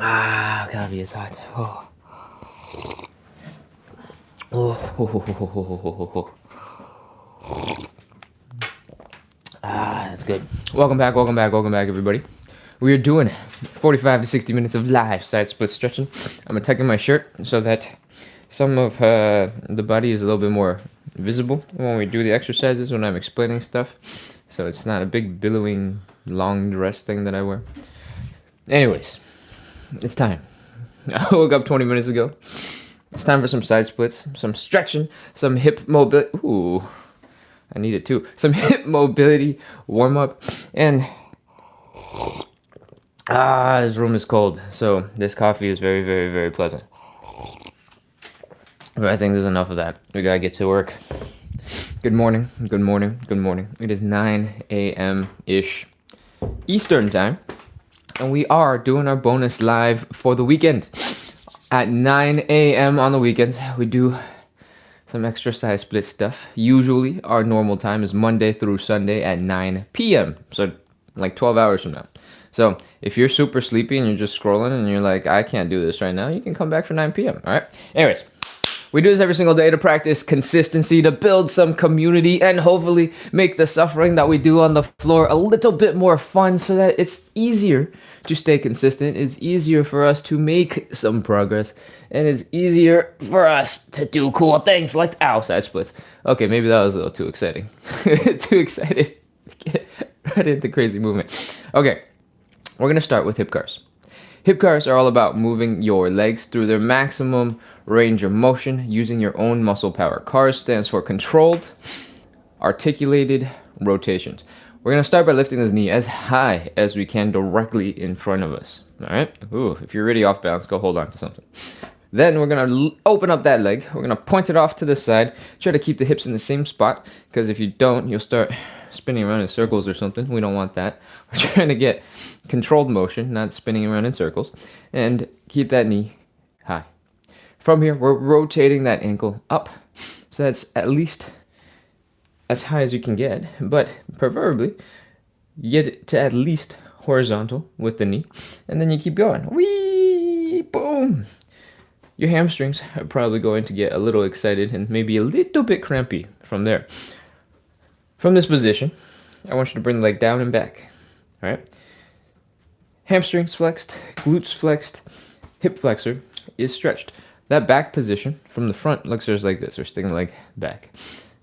Coffee is hot. Oh. Oh. That's good. Welcome back, everybody. We are doing 45 to 60 minutes of live side split stretching. I'm tucking my shirt so that some of the body is a little bit more visible when we do the exercises, when I'm explaining stuff. So it's not a big billowing long dress thing that I wear. Anyways, it's time. I woke up 20 minutes ago. It's time for some side splits, some stretching, some hip mobility. Ooh, I need it too. Some hip mobility warm up. And this room is cold, so this coffee is very, very, very pleasant. But I think there's enough of that. We gotta get to work. Good morning. It is 9 a.m. ish Eastern time. And we are doing our bonus live for the weekend. At 9 a.m. on the weekends, we do some extra side split stuff. Usually, our normal time is Monday through Sunday at 9 p.m. So, like 12 hours from now. So, if you're super sleepy and you're just scrolling and you're like, I can't do this right now, you can come back for 9 p.m. All right? Anyways, we do this every single day to practice consistency, to build some community, and hopefully make the suffering that we do on the floor a little bit more fun so that it's easier to stay consistent. It's easier for us to make some progress, and it's easier for us to do cool things like side splits. Okay, maybe that was a little too exciting. Too excited to get right into crazy movement. Okay, we're going to start with hip cars. Hip cars are all about moving your legs through their maximum range of motion using your own muscle power. CARS stands for controlled, articulated rotations. We're going to start by lifting this knee as high as we can directly in front of us. All right? Ooh, if you're already off balance, go hold on to something. Then we're going to open up that leg. We're going to point it off to the side. Try to keep the hips in the same spot, because if you don't, you'll start spinning around in circles or something. We don't want that. We're trying to get controlled motion, not spinning around in circles, and keep that knee high. From here, we're rotating that ankle up, so that's at least as high as you can get, but preferably you get it to at least horizontal with the knee, and then you keep going. Whee! Boom! Your hamstrings are probably going to get a little excited and maybe a little bit crampy from there. From this position, I want you to bring the leg down and back. All right? Hamstrings flexed, glutes flexed, hip flexor is stretched. That back position from the front looks just like this. We're sticking the leg back.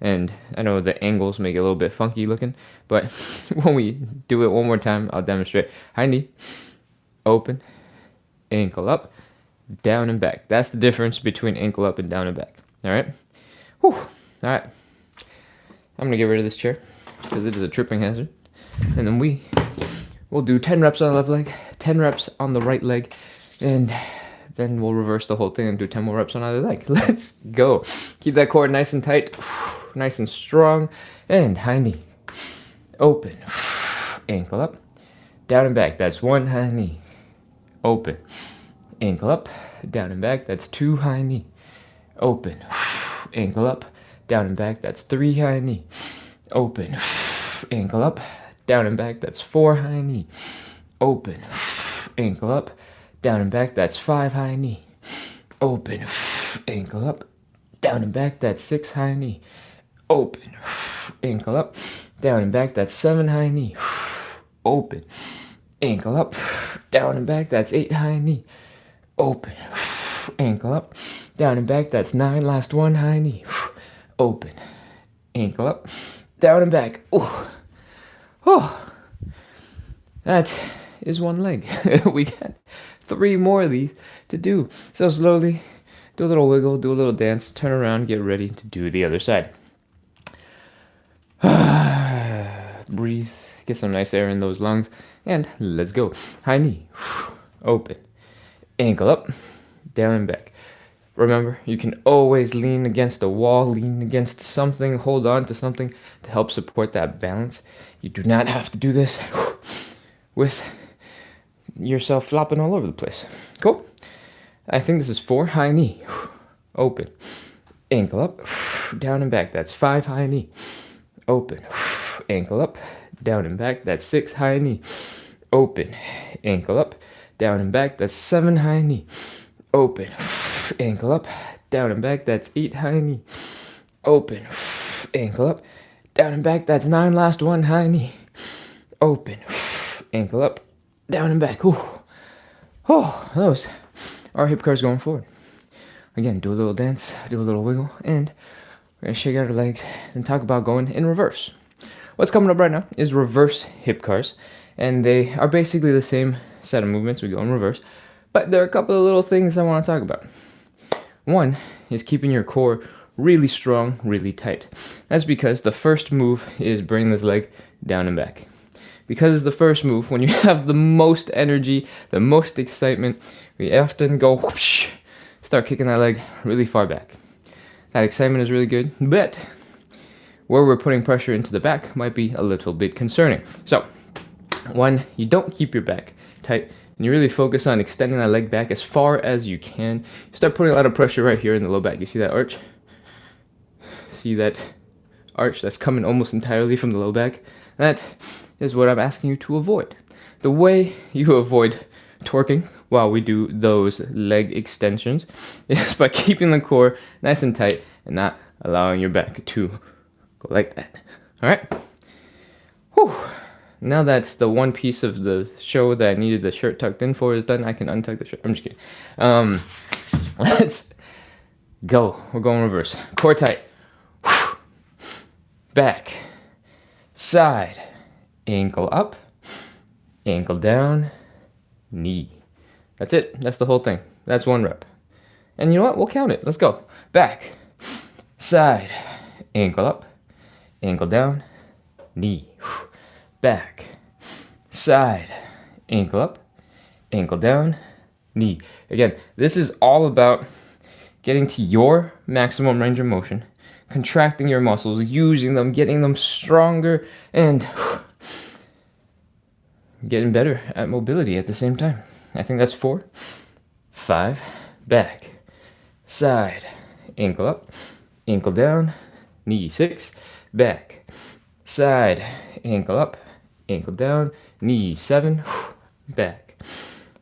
And I know the angles make it a little bit funky looking, but when we do it one more time, I'll demonstrate. High knee, open, ankle up, down and back. That's the difference between ankle up and down and back. All right? Whew. All right. I'm going to get rid of this chair because it is a tripping hazard. And then we'll do 10 reps on the left leg, 10 reps on the right leg, and then we'll reverse the whole thing and do 10 more reps on either leg. Let's go. Keep that core nice and tight, nice and strong, and high knee. Open, ankle up, down and back. That's one high knee. Open, ankle up, down and back. That's two high knee. Open, ankle up, down and back. That's three high knee. Open, ankle up, down and back. That's four high knee. Open, ankle up, down and back. That's five high knee. Open, ankle up, down and back. That's six high knee. Open, ankle up, down and back. That's seven high knee. Open, ankle up, down and back. That's eight high knee. Open, ankle up, down and back. That's nine. Last one high knee. Open, ankle up, down and back. Oh, that is one leg. We got three more of these to do. So slowly, do a little wiggle, do a little dance, turn around, get ready to do the other side. Breathe, get some nice air in those lungs, and let's go. High knee, open, ankle up, down and back. Remember, you can always lean against a wall, lean against something, hold on to something to help support that balance. You do not have to do this with yourself flopping all over the place. Cool. I think this is four high knee. Open. Ankle up. Down and back. That's five high knee. Open. Ankle up. Down and back. That's six high knee. open, ankle up, down and back, that's 7 high knee, open, ankle up, down and back, that's 8 high knee, open, ankle up, down and back, that's 9, last 1 high knee, open, ankle up, down and back. Ooh. Oh, those are hip curls going forward. Again, do a little dance, do a little wiggle, and we're going to shake out our legs and talk about going in reverse. What's coming up right now is reverse hip cars, and they are basically the same set of movements. We go in reverse, but there are a couple of little things I want to talk about. One is keeping your core really strong, really tight. That's because the first move is bring this leg down and back. Because it's the first move, when you have the most energy, the most excitement, we often go whoosh, start kicking that leg really far back. That excitement is really good, but where we're putting pressure into the back might be a little bit concerning. So, one, you don't keep your back tight, and you really focus on extending that leg back as far as you can. You start putting a lot of pressure right here in the low back. You see that arch? See that arch that's coming almost entirely from the low back? That is what I'm asking you to avoid. The way you avoid torquing while we do those leg extensions is by keeping the core nice and tight and not allowing your back to go like that. All right? Whew. Now that the one piece of the show that I needed the shirt tucked in for is done, I can untuck the shirt. I'm just kidding. Let's go. We're going reverse. Core tight. Back. Side. Ankle up. Ankle down. Knee. That's it. That's the whole thing. That's 1 rep. And you know what? We'll count it. Let's go. Back. Side. Ankle up. Ankle down. Knee. Back. Side. Ankle up. Ankle down. Knee. Again, this is all about getting to your maximum range of motion, contracting your muscles, using them, getting them stronger, and getting better at mobility at the same time. I think that's 4. 5. Back. Side. Ankle up. Ankle down. Knee. 6. Back. Side. Ankle up. Ankle down. Knee. 7. Back.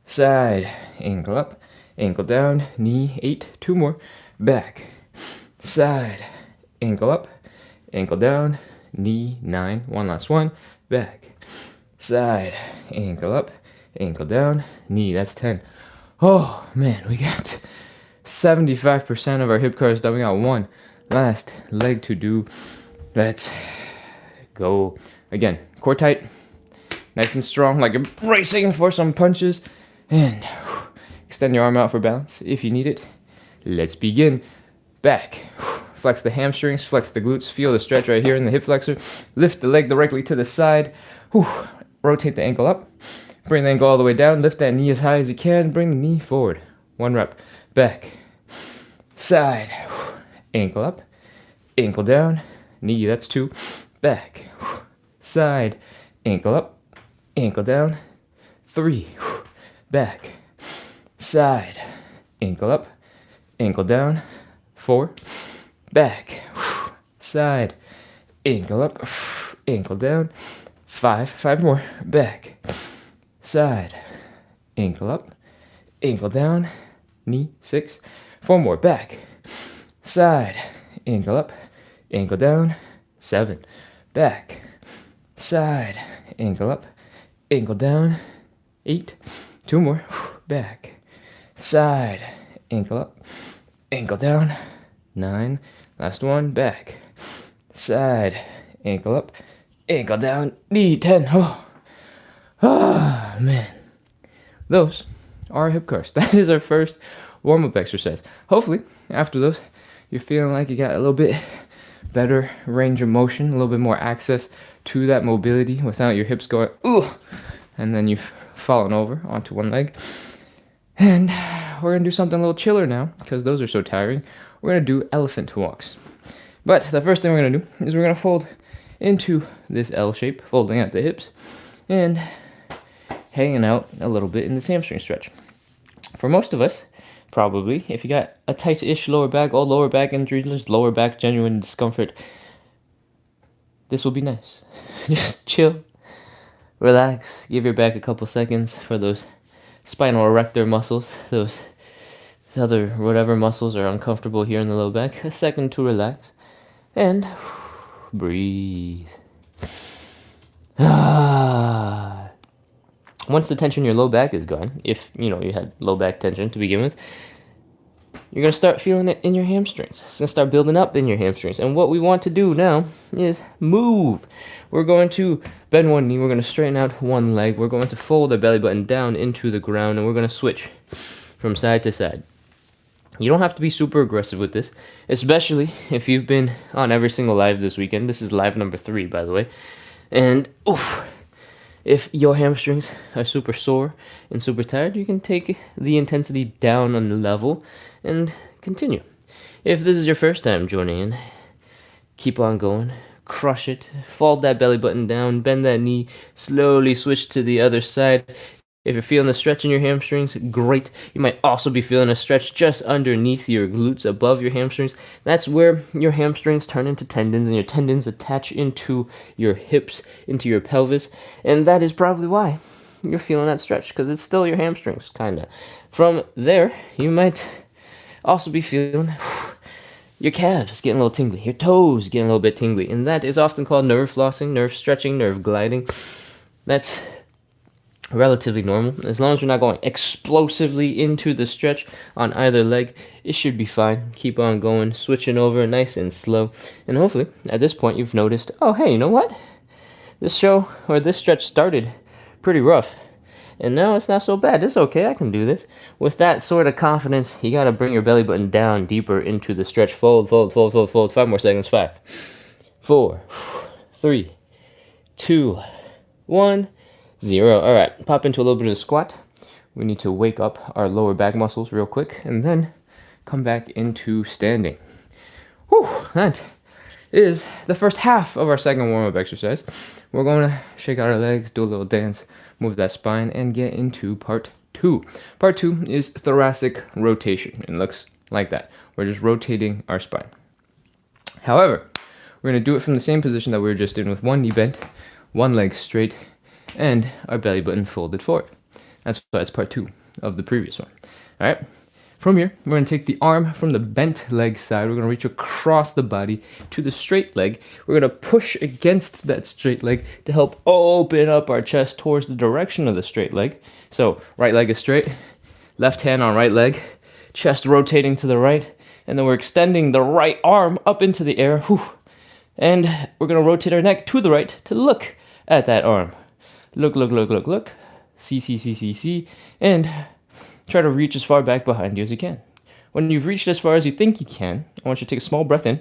Side. Ankle up. Ankle down. Knee. 8. 2 more. Back. Side. Ankle up. Ankle down. Knee. 9. 1 last one. Back. Side. Ankle up. Ankle down. Knee. That's 10. Oh, man. We got 75% of our hip cars done. We got one last leg to do. Let's go. Again, core tight. Nice and strong, like you're bracing for some punches. And extend your arm out for balance if you need it. Let's begin. Back. Flex the hamstrings, flex the glutes. Feel the stretch right here in the hip flexor. Lift the leg directly to the side. Rotate the ankle up. Bring the ankle all the way down. Lift that knee as high as you can. Bring the knee forward. 1 rep. Back. Side. Ankle up. Ankle down. Knee. That's 2. Back. Side. Ankle up. Ankle down. 3. Back. Side. Ankle up. Ankle down. 4. Back. Side. Ankle up. Ankle down. 5. 5 more. Back. Side. Ankle up. Ankle down. Knee. 6. 4 more. Back. Side. Ankle up. Ankle down. 7. Back. Side. Ankle up. Ankle down. 8. 2 more. Back. Side. Ankle up. Ankle down. 9. Last one. Back. Side. Ankle up. Ankle down. Knee. 10. Man. Those are hip curls. That is our first warm-up exercise. Hopefully, after those, you're feeling like you got a little bit better range of motion, a little bit more access to that mobility without your hips going, ooh, and then you've fallen over onto one leg. And we're going to do something a little chiller now, because those are so tiring. We're going to do elephant walks. But the first thing we're going to do is we're going to fold into this L shape, folding at the hips, and hanging out a little bit in this hamstring stretch. For most of us, probably, if you got a tight-ish lower back, all lower back injuries, just lower back genuine discomfort, this will be nice. Just chill, Relax. Give your back a couple seconds for those spinal erector muscles, those other whatever muscles are uncomfortable here in the low back. A second to relax. And breathe. Once the tension in your low back is gone, if you had low back tension to begin with, you're going to start feeling it in your hamstrings. It's going to start building up in your hamstrings. And what we want to do now is move. We're going to bend one knee. We're going to straighten out one leg. We're going to fold our belly button down into the ground. And we're going to switch from side to side. You don't have to be super aggressive with this, especially if you've been on every single live this weekend. This is live number 3, by the way. And if your hamstrings are super sore and super tired, you can take the intensity down on the level and continue. If this is your first time joining in, keep on going, crush it, fold that belly button down, bend that knee, slowly switch to the other side. If you're feeling a stretch in your hamstrings, great. You might also be feeling a stretch just underneath your glutes, above your hamstrings. That's where your hamstrings turn into tendons, and your tendons attach into your hips, into your pelvis. And that is probably why you're feeling that stretch, because it's still your hamstrings, kind of. From there, you might also be feeling your calves getting a little tingly, your toes getting a little bit tingly. And that is often called nerve flossing, nerve stretching, nerve gliding. That's relatively normal. As long as you're not going explosively into the stretch on either leg, it should be fine. Keep on going, switching over nice and slow. And hopefully, at this point, you've noticed, oh, hey, you know what? This stretch started pretty rough. And now it's not so bad. It's okay, I can do this. With that sort of confidence, you gotta bring your belly button down deeper into the stretch. Fold, fold, fold, fold, fold. 5 more seconds. 5, 4, 3, 2, 1. 0. All right, pop into a little bit of a squat. We need to wake up our lower back muscles real quick and then come back into standing. Whew, that is the first half of our second warm-up exercise. We're going to shake out our legs, do a little dance, move that spine, and get into part 2. Part 2 is thoracic rotation. It looks like that. We're just rotating our spine. However, we're going to do it from the same position that we were just in, with one knee bent, one leg straight, and our belly button folded forward. That's why it's part 2 of the previous one. All right. From here, we're going to take the arm from the bent leg side. We're going to reach across the body to the straight leg. We're going to push against that straight leg to help open up our chest towards the direction of the straight leg. So right leg is straight, left hand on right leg, chest rotating to the right, and then we're extending the right arm up into the air. Whew. And we're going to rotate our neck to the right to look at that arm. Look, look, look, look, look. See. And try to reach as far back behind you as you can. When you've reached as far as you think you can, I want you to take a small breath in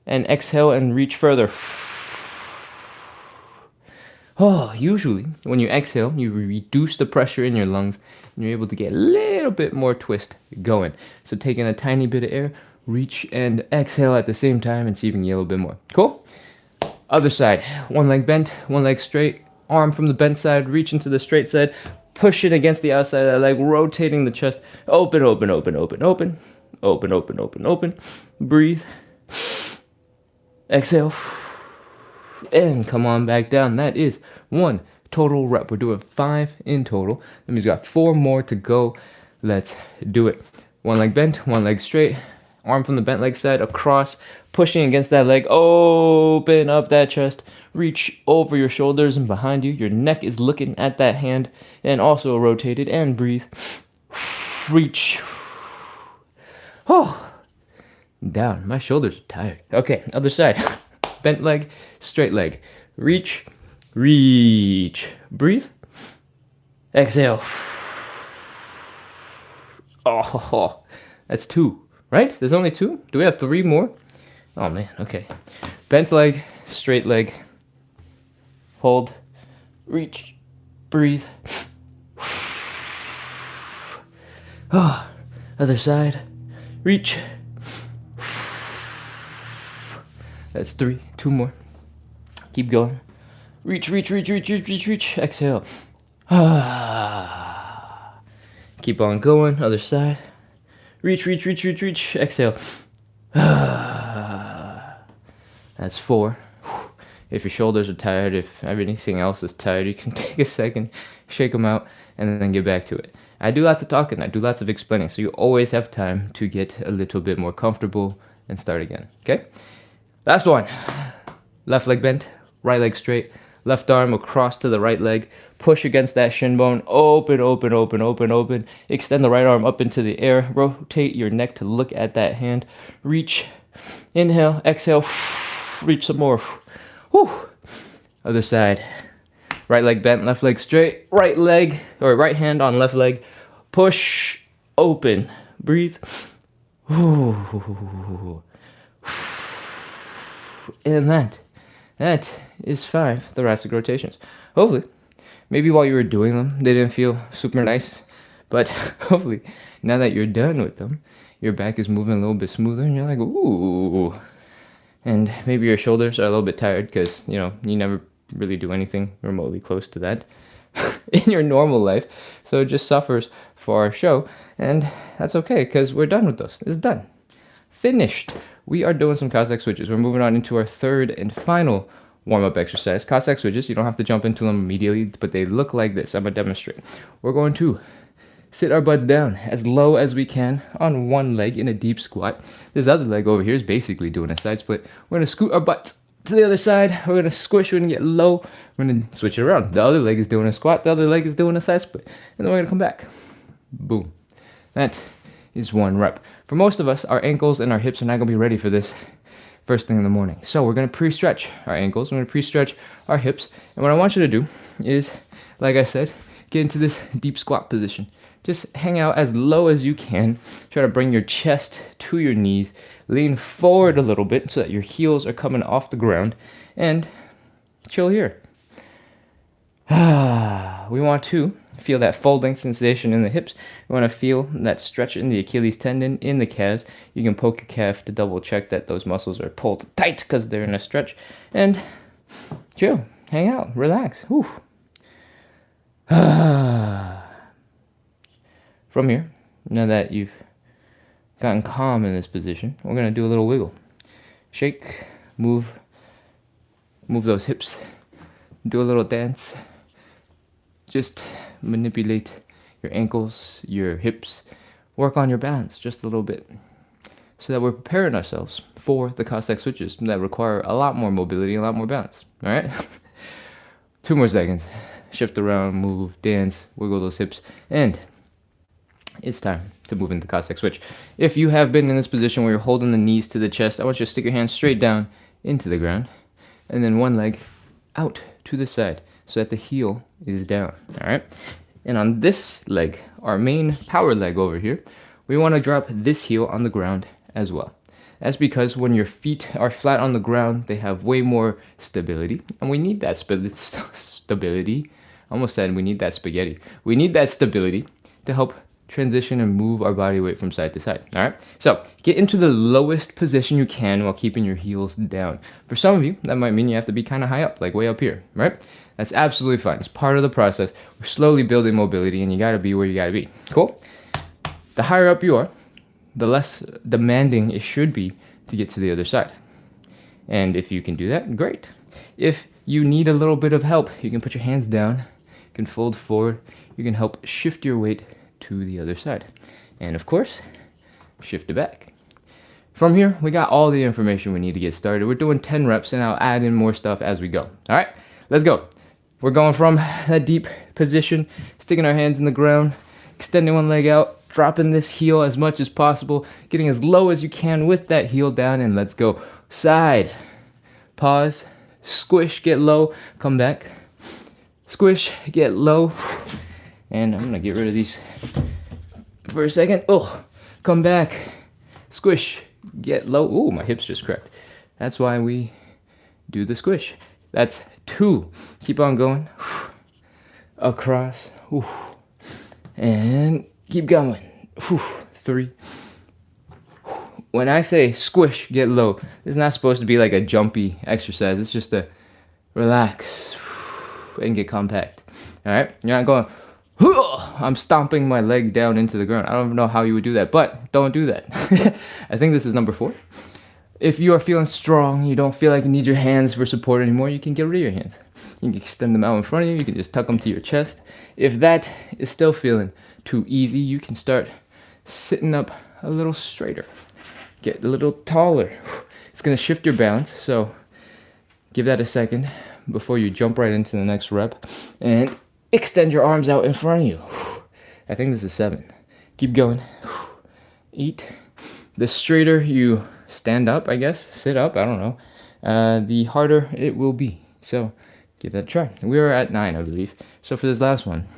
and exhale and reach further. Oh, usually when you exhale, you reduce the pressure in your lungs and you're able to get a little bit more twist going. So taking a tiny bit of air, reach and exhale at the same time and see if you can get a little bit more. Cool? Other side. One leg bent, one leg straight. Arm from the bent side, reach into the straight side, push it against the outside of that leg, rotating the chest. Open, open, open, open, open. Open, open, open, open. Breathe. Exhale. And come on back down. That is 1 total rep. We're doing 5 in total. That means we got 4 more to go. Let's do it. One leg bent, one leg straight. Arm from the bent leg side across, pushing against that leg. Open up that chest. Reach over your shoulders and behind you. Your neck is looking at that hand and also rotated. And breathe. Reach. Oh, down. My shoulders are tired. Okay, other side. Bent leg, straight leg. Reach. Reach. Breathe. Exhale. Oh, that's 2. Right? There's only 2? Do we have 3 more? Oh, man. Okay. Bent leg, straight leg. Hold. Reach. Breathe. Oh, other side. Reach. That's 3. 2 more. Keep going. Reach, reach, reach, reach, reach, reach, reach. Exhale. Keep on going. Other side. Reach, reach, reach, reach, reach. Exhale. That's 4. If your shoulders are tired, if everything else is tired, you can take a second, shake them out, and then get back to it. I do lots of talking, I do lots of explaining, so you always have time to get a little bit more comfortable and start again, okay? Last one. Left leg bent, right leg straight, left arm across to the right leg, push against that shin bone, open, open, open, open, open, extend the right arm up into the air, rotate your neck to look at that hand, reach, inhale, exhale, reach some more, whew. Other side, right leg bent, left leg straight, right hand on left leg, push, open, breathe, and that is 5 thoracic rotations. Hopefully, maybe while you were doing them, they didn't feel super nice, but hopefully, now that you're done with them, your back is moving a little bit smoother, and you're like, ooh. And maybe your shoulders are a little bit tired because, you know, you never really do anything remotely close to that in your normal life. So it just suffers for our show, and that's okay because we're done with those. It's done. Finished. We are doing some Cossack switches. We're moving on into our third and final warm-up exercise. Cossack switches, you don't have to jump into them immediately, but they look like this. I'm going to demonstrate. We're going to sit our butts down as low as we can on one leg in a deep squat. This other leg over here is basically doing a side split. We're going to scoot our butts to the other side. We're going to squish. We're going to get low. We're going to switch it around. The other leg is doing a squat. The other leg is doing a side split. And then we're going to come back. Boom. That is 1 rep. For most of us, our ankles and our hips are not going to be ready for this first thing in the morning. So we're going to pre-stretch our ankles. We're going to pre-stretch our hips. And what I want you to do is, like I said, get into this deep squat position. Just hang out as low as you can. Try to bring your chest to your knees. Lean forward a little bit so that your heels are coming off the ground. And chill here. We want to feel that folding sensation in the hips. We want to feel that stretch in the Achilles tendon, in the calves. You can poke your calf to double check that those muscles are pulled tight because they're in a stretch. And chill. Hang out. Relax. Whew. From here, now that you've gotten calm in this position, we're going to do a little wiggle. Shake, move those hips, do a little dance. Just manipulate your ankles, your hips, work on your balance just a little bit so that we're preparing ourselves for the Cossack switches that require a lot more mobility, a lot more balance. All right? 2 more seconds. Shift around, move, dance, wiggle those hips, and it's time to move into Cossack switch. If you have been in this position where you're holding the knees to the chest, I want you to stick your hands straight down into the ground, and then one leg out to the side so that the heel is down, all right? And on this leg, our main power leg over here, we want to drop this heel on the ground as well. That's because when your feet are flat on the ground, they have way more stability, and we need that stability. I almost said we need that spaghetti. We need that stability to help transition and move our body weight from side to side. All right, so get into the lowest position you can while keeping your heels down. For some of you, that might mean you have to be kind of high up, like way up here, right? That's absolutely fine. It's part of the process. We're slowly building mobility, and you got to be where you got to be. Cool? The higher up you are, the less demanding it should be to get to the other side. And if you can do that, great. If you need a little bit of help, you can put your hands down, you can fold forward, you can help shift your weight to the other side. And of course, shift it back. From here, we got all the information we need to get started. We're doing 10 reps, and I'll add in more stuff as we go. All right, let's go. We're going from that deep position, sticking our hands in the ground, extending one leg out, dropping this heel as much as possible, getting as low as you can with that heel down, and let's go. Side, pause, squish, get low, come back, squish, get low, and I'm gonna get rid of these for a second. Oh, come back, squish, get low. Oh, my hips just cracked. That's why we do the squish. That's 2. Keep on going. Across. And keep going. 3. When I say squish, get low, this is not supposed to be like a jumpy exercise. It's just a relax and get compact. All right? You're not going, I'm stomping my leg down into the ground. I don't know how you would do that, but don't do that. I think this is number 4. If you are feeling strong, you don't feel like you need your hands for support anymore, you can get rid of your hands. You can extend them out in front of you, you can just tuck them to your chest. If that is still feeling too easy, you can start sitting up a little straighter. Get a little taller. It's gonna shift your balance, so give that a second before you jump right into the next rep. And extend your arms out in front of you. I think this is 7. Keep going. 8. The straighter you stand up, I guess, sit up, I don't know, the harder it will be. So give that a try. We are at 9, I believe. So for this last one,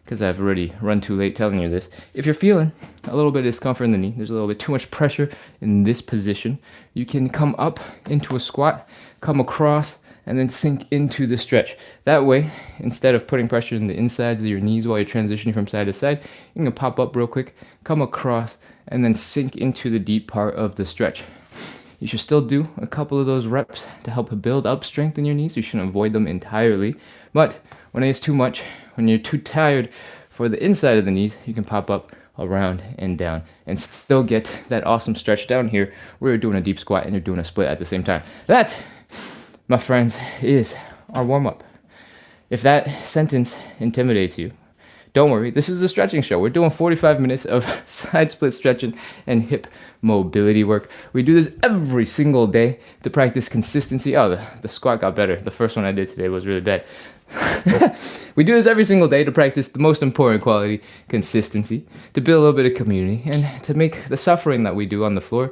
because I've already run too late telling you this, if you're feeling a little bit of discomfort in the knee, there's a little bit too much pressure in this position, you can come up into a squat, come across, and then sink into the stretch. That way, instead of putting pressure in the insides of your knees while you're transitioning from side to side, you can pop up real quick, come across, and then sink into the deep part of the stretch. You should still do a couple of those reps to help build up strength in your knees. You shouldn't avoid them entirely. But when it's too much, when you're too tired for the inside of the knees, you can pop up, around, and down, and still get that awesome stretch down here where you're doing a deep squat and you're doing a split at the same time. That, my friends, is our warm-up. If that sentence intimidates you, don't worry, this is a stretching show. We're doing 45 minutes of side split stretching and hip mobility work. We do this every single day to practice consistency. Oh, the squat got better. The first one I did today was really bad. We do this every single day to practice the most important quality, consistency, to build a little bit of community, and to make the suffering that we do on the floor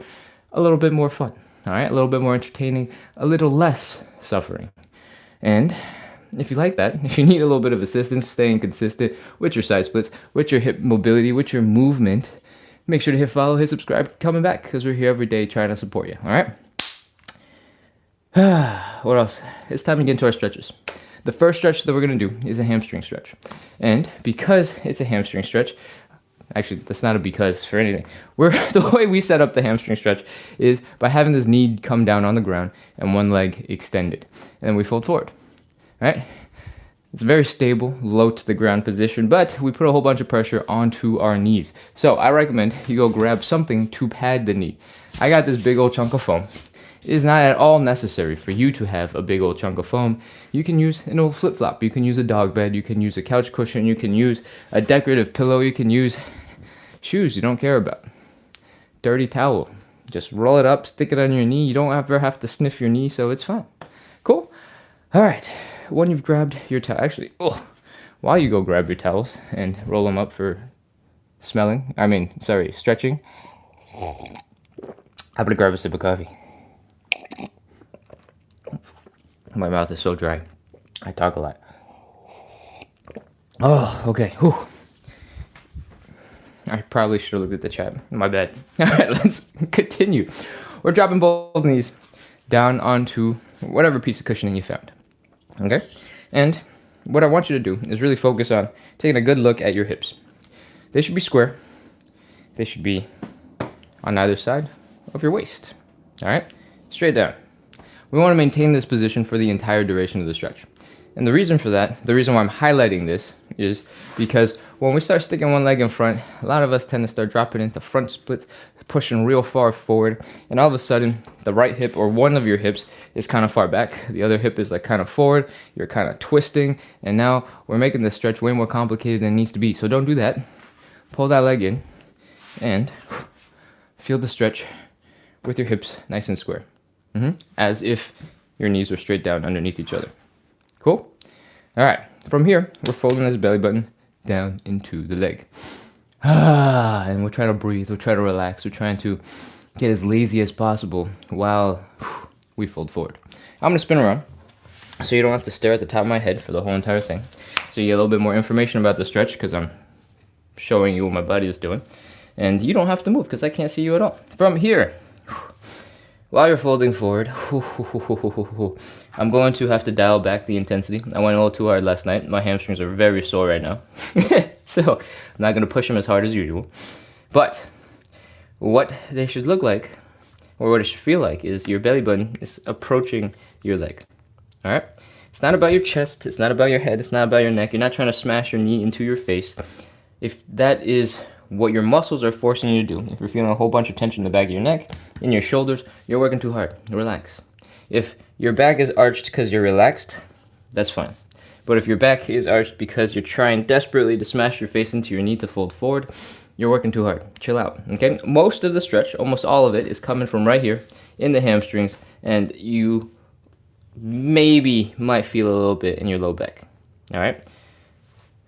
a little bit more fun. All right, a little bit more entertaining, a little less suffering. And if you like that, if you need a little bit of assistance staying consistent with your side splits, with your hip mobility, with your movement, make sure to hit follow, hit subscribe, coming back, because we're here every day trying to support you, all right? What else? It's time to get into our stretches. The first stretch that we're going to do is a hamstring stretch. And because it's a hamstring stretch, actually, that's not a because for anything. The way we set up the hamstring stretch is by having this knee come down on the ground and one leg extended. And then we fold forward. Right? It's a very stable, low to the ground position, but we put a whole bunch of pressure onto our knees. So I recommend you go grab something to pad the knee. I got this big old chunk of foam. It is not at all necessary for you to have a big old chunk of foam. You can use an old flip-flop. You can use a dog bed. You can use a couch cushion. You can use a decorative pillow. You can use shoes you don't care about. Dirty towel. Just roll it up, stick it on your knee. You don't ever have to sniff your knee, so it's fine. Cool? All right. When you've grabbed your towel, actually, while you go grab your towels and roll them up for stretching, I'm gonna grab a sip of coffee. My mouth is so dry. I talk a lot. Oh, okay. Whew. I probably should have looked at the chat. My bad. All right, let's continue. We're dropping both knees down onto whatever piece of cushioning you found. Okay? And what I want you to do is really focus on taking a good look at your hips. They should be square. They should be on either side of your waist. All right? Straight down. We want to maintain this position for the entire duration of the stretch. And the reason for that, the reason why I'm highlighting this is because when we start sticking one leg in front, a lot of us tend to start dropping into front splits, pushing real far forward, and all of a sudden, the right hip or one of your hips is kind of far back. The other hip is like kind of forward, you're kind of twisting, and now we're making this stretch way more complicated than it needs to be. So don't do that. Pull that leg in, and feel the stretch with your hips nice and square. As if your knees were straight down underneath each other. Cool? All right. From here, we're folding this belly button down into the leg. And we're trying to breathe. We're trying to relax. We're trying to get as lazy as possible while we fold forward. I'm going to spin around so you don't have to stare at the top of my head for the whole entire thing. So you get a little bit more information about the stretch because I'm showing you what my body is doing. And you don't have to move because I can't see you at all. From here, while you're folding forward, I'm going to have to dial back the intensity. I went a little too hard last night. My hamstrings are very sore right now. So I'm not going to push them as hard as usual. But what they should look like, or what it should feel like, is your belly button is approaching your leg. All right? It's not about your chest. It's not about your head. It's not about your neck. You're not trying to smash your knee into your face. If that is what your muscles are forcing you to do. If you're feeling a whole bunch of tension in the back of your neck, in your shoulders, you're working too hard. Relax. If your back is arched because you're relaxed, that's fine. But if your back is arched because you're trying desperately to smash your face into your knee to fold forward, you're working too hard. Chill out, okay? Most of the stretch, almost all of it, is coming from right here in the hamstrings, and you maybe might feel a little bit in your low back, all right?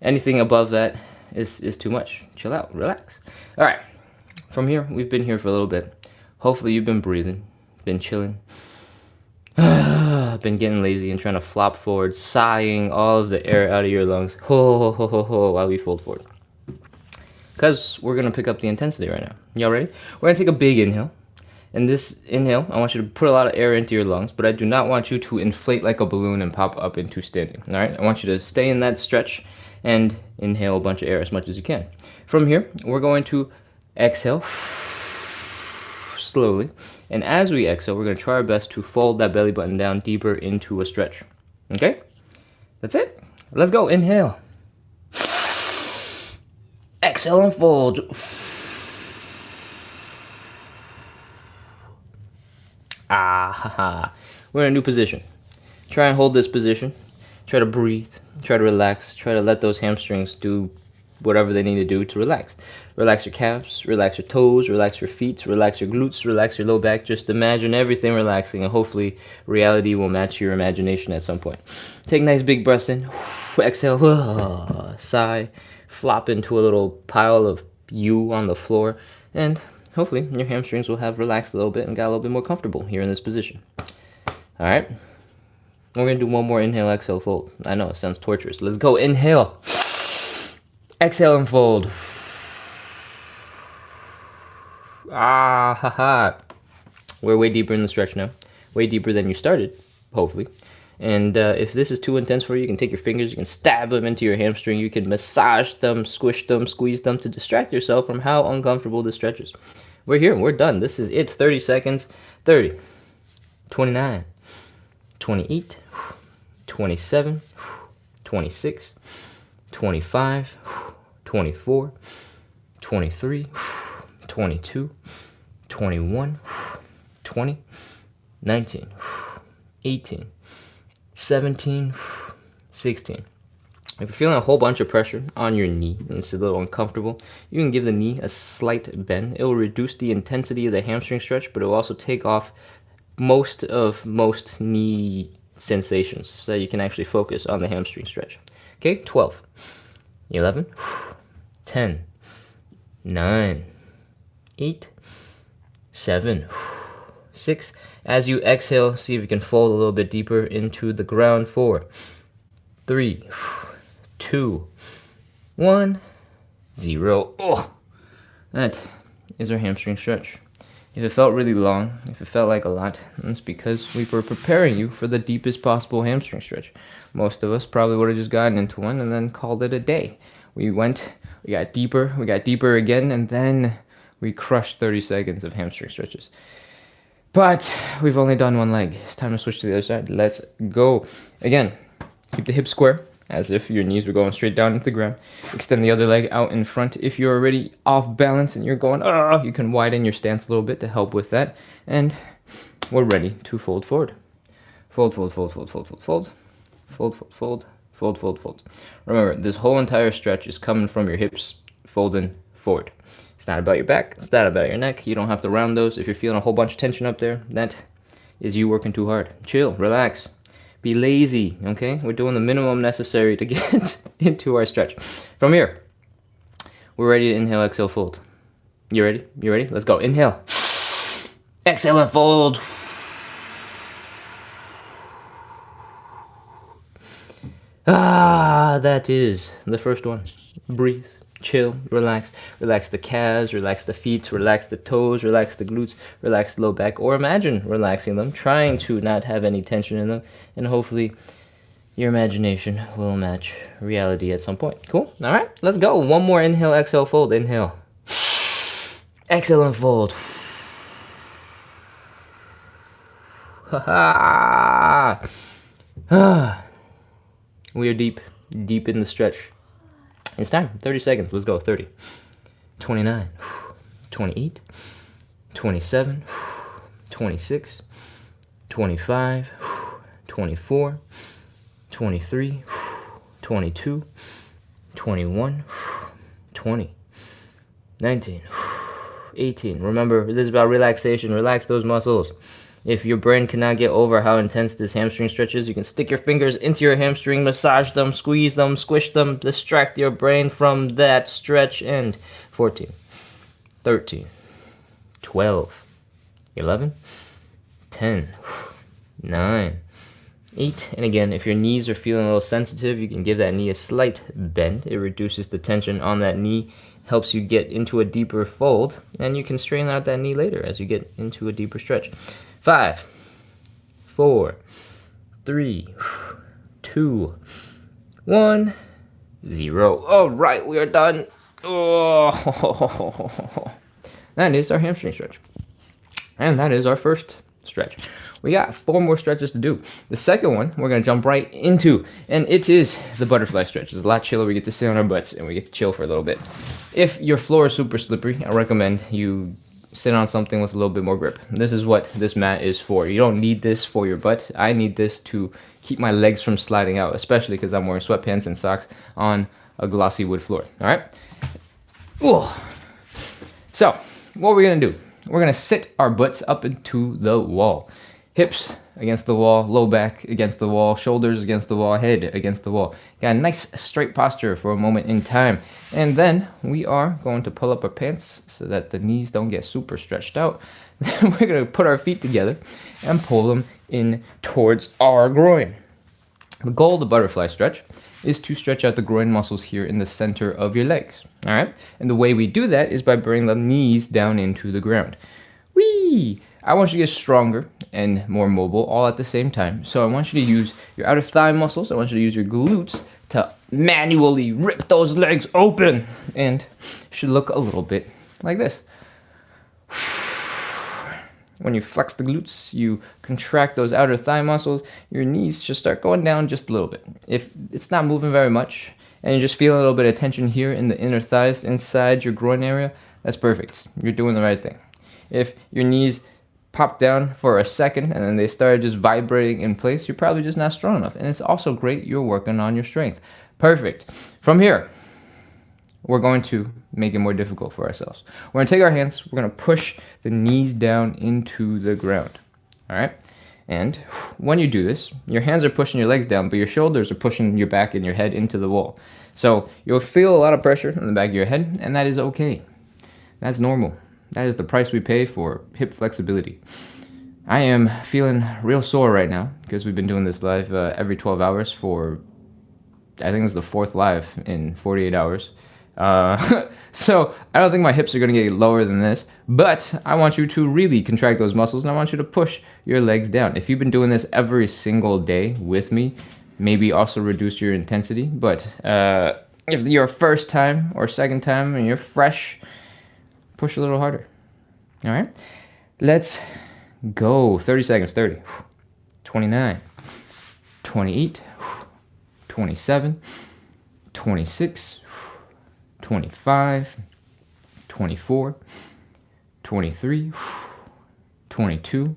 Anything above that is too much. Chill out, relax. All right, from here, we've been here for a little bit. Hopefully you've been breathing, been chilling, been getting lazy and trying to flop forward, sighing all of the air out of your lungs, ho, ho, ho, ho, while we fold forward. Because we're going to pick up the intensity right now. Y'all ready? We're going to take a big inhale. And this inhale, I want you to put a lot of air into your lungs, but I do not want you to inflate like a balloon and pop up into standing. All right? I want you to stay in that stretch and inhale a bunch of air as much as you can. From here, we're going to exhale slowly. And as we exhale, we're going to try our best to fold that belly button down deeper into a stretch. Okay? That's it. Let's go. Inhale. Exhale and fold. We're in a new position. Try and hold this position. Try to breathe. Try to relax. Try to let those hamstrings do whatever they need to do to relax. Relax your calves, relax your toes, relax your feet, relax your glutes, relax your low back. Just imagine everything relaxing, and hopefully reality will match your imagination at some point. Take nice big breaths in. Exhale. Sigh. Flop into a little pile of you on the floor, and hopefully your hamstrings will have relaxed a little bit and got a little bit more comfortable here in this position. All right. We're going to do one more inhale, exhale, fold. I know, it sounds torturous. Let's go. Inhale. Exhale and fold. We're way deeper in the stretch now. Way deeper than you started, hopefully. And if this is too intense for you, you can take your fingers, you can stab them into your hamstring, you can massage them, squish them, squeeze them to distract yourself from how uncomfortable this stretch is. We're here. We're done. This is it. 30 seconds. 30. 29. 28. 27. 26. 25. 24. 23. 22. 21. 20. 19. 18. 17. 16. If you're feeling a whole bunch of pressure on your knee and it's a little uncomfortable, you can give the knee a slight bend. It will reduce the intensity of the hamstring stretch, but it will also take off most knee sensations so that you can actually focus on the hamstring stretch. Okay, 12, 11, 10, 9, 8, 7, 6. As you exhale, see if you can fold a little bit deeper into the ground. 4, 3, 2, 1, 0. Oh, that is our hamstring stretch. If it felt really long, if it felt like a lot, that's because we were preparing you for the deepest possible hamstring stretch. Most of us probably would have just gotten into one and then called it a day. We got deeper again, and then we crushed 30 seconds of hamstring stretches. But we've only done one leg. It's time to switch to the other side. Let's go. Again, keep the hips square, as if your knees were going straight down into the ground. Extend the other leg out in front. If you're already off balance and you're going, you can widen your stance a little bit to help with that. And we're ready to fold forward. Fold, fold, fold, fold, fold, fold, fold. Fold, fold, fold, fold, fold, fold. Remember, this whole entire stretch is coming from your hips folding forward. It's not about your back. It's not about your neck. You don't have to round those. If you're feeling a whole bunch of tension up there, that is you working too hard. Chill, relax. Be lazy, okay? We're doing the minimum necessary to get into our stretch. From here, we're ready to inhale, exhale, fold. You ready? You ready? Let's go. Inhale. Exhale and fold. That is the first one. Breathe. Chill, relax, relax the calves, relax the feet, relax the toes, relax the glutes, relax the low back, or imagine relaxing them, trying to not have any tension in them, and hopefully your imagination will match reality at some point. Cool? All right, let's go. One more inhale, exhale, fold. Inhale. Exhale and fold. We are deep in the stretch. It's time. 30 seconds. Let's go. 30, 29, 28, 27, 26, 25, 24, 23, 22, 21, 20, 19, 18. Remember, this is about relaxation. Relax those muscles. If your brain cannot get over how intense this hamstring stretch is, you can stick your fingers into your hamstring, massage them, squeeze them, squish them, distract your brain from that stretch. And 14, 13, 12, 11, 10, 9, 8. And again, if your knees are feeling a little sensitive, you can give that knee a slight bend. It reduces the tension on that knee, helps you get into a deeper fold, and you can straighten out that knee later as you get into a deeper stretch. 5, 4, 3, 2, 1, 0. All right, we are done. Oh, that is our hamstring stretch. And that is our first stretch. We got 4 more stretches to do. The second one we're going to jump right into, and it is the butterfly stretch. It's a lot chiller. We get to sit on our butts and we get to chill for a little bit. If your floor is super slippery, I recommend you sit on something with a little bit more grip. This is what this mat is for. You don't need this for your butt. I need this to keep my legs from sliding out, especially because I'm wearing sweatpants and socks on a glossy wood floor. All right? Ooh. So, what we're going to do, we're going to sit our butts up into the wall. Hips against the wall, low back against the wall, shoulders against the wall, head against the wall. Got a nice straight posture for a moment in time. And then we are going to pull up our pants so that the knees don't get super stretched out. Then we're going to put our feet together and pull them in towards our groin. The goal of the butterfly stretch is to stretch out the groin muscles here in the center of your legs. All right? And the way we do that is by bringing the knees down into the ground. Whee! I want you to get stronger and more mobile all at the same time. So I want you to use your outer thigh muscles. I want you to use your glutes to manually rip those legs open. And it should look a little bit like this. When you flex the glutes, you contract those outer thigh muscles, your knees should start going down just a little bit. If it's not moving very much and you're just feeling a little bit of tension here in the inner thighs inside your groin area, that's perfect. You're doing the right thing. If your knees pop down for a second and then they start just vibrating in place, you're probably just not strong enough. And it's also great you're working on your strength. Perfect. From here, we're going to make it more difficult for ourselves. We're going to take our hands, we're going to push the knees down into the ground. All right? And when you do this, your hands are pushing your legs down, but your shoulders are pushing your back and your head into the wall. So you'll feel a lot of pressure on the back of your head, and that is okay. That's normal. That is the price we pay for hip flexibility. I am feeling real sore right now because we've been doing this live every 12 hours for, I think it's the 4th live in 48 hours. So I don't think my hips are going to get lower than this, but I want you to really contract those muscles and I want you to push your legs down. If you've been doing this every single day with me, maybe also reduce your intensity. But if you're first time or second time and you're fresh, push a little harder. All right, let's go. 30 seconds. 30, 29, 28, 27, 26, 25, 24, 23, 22,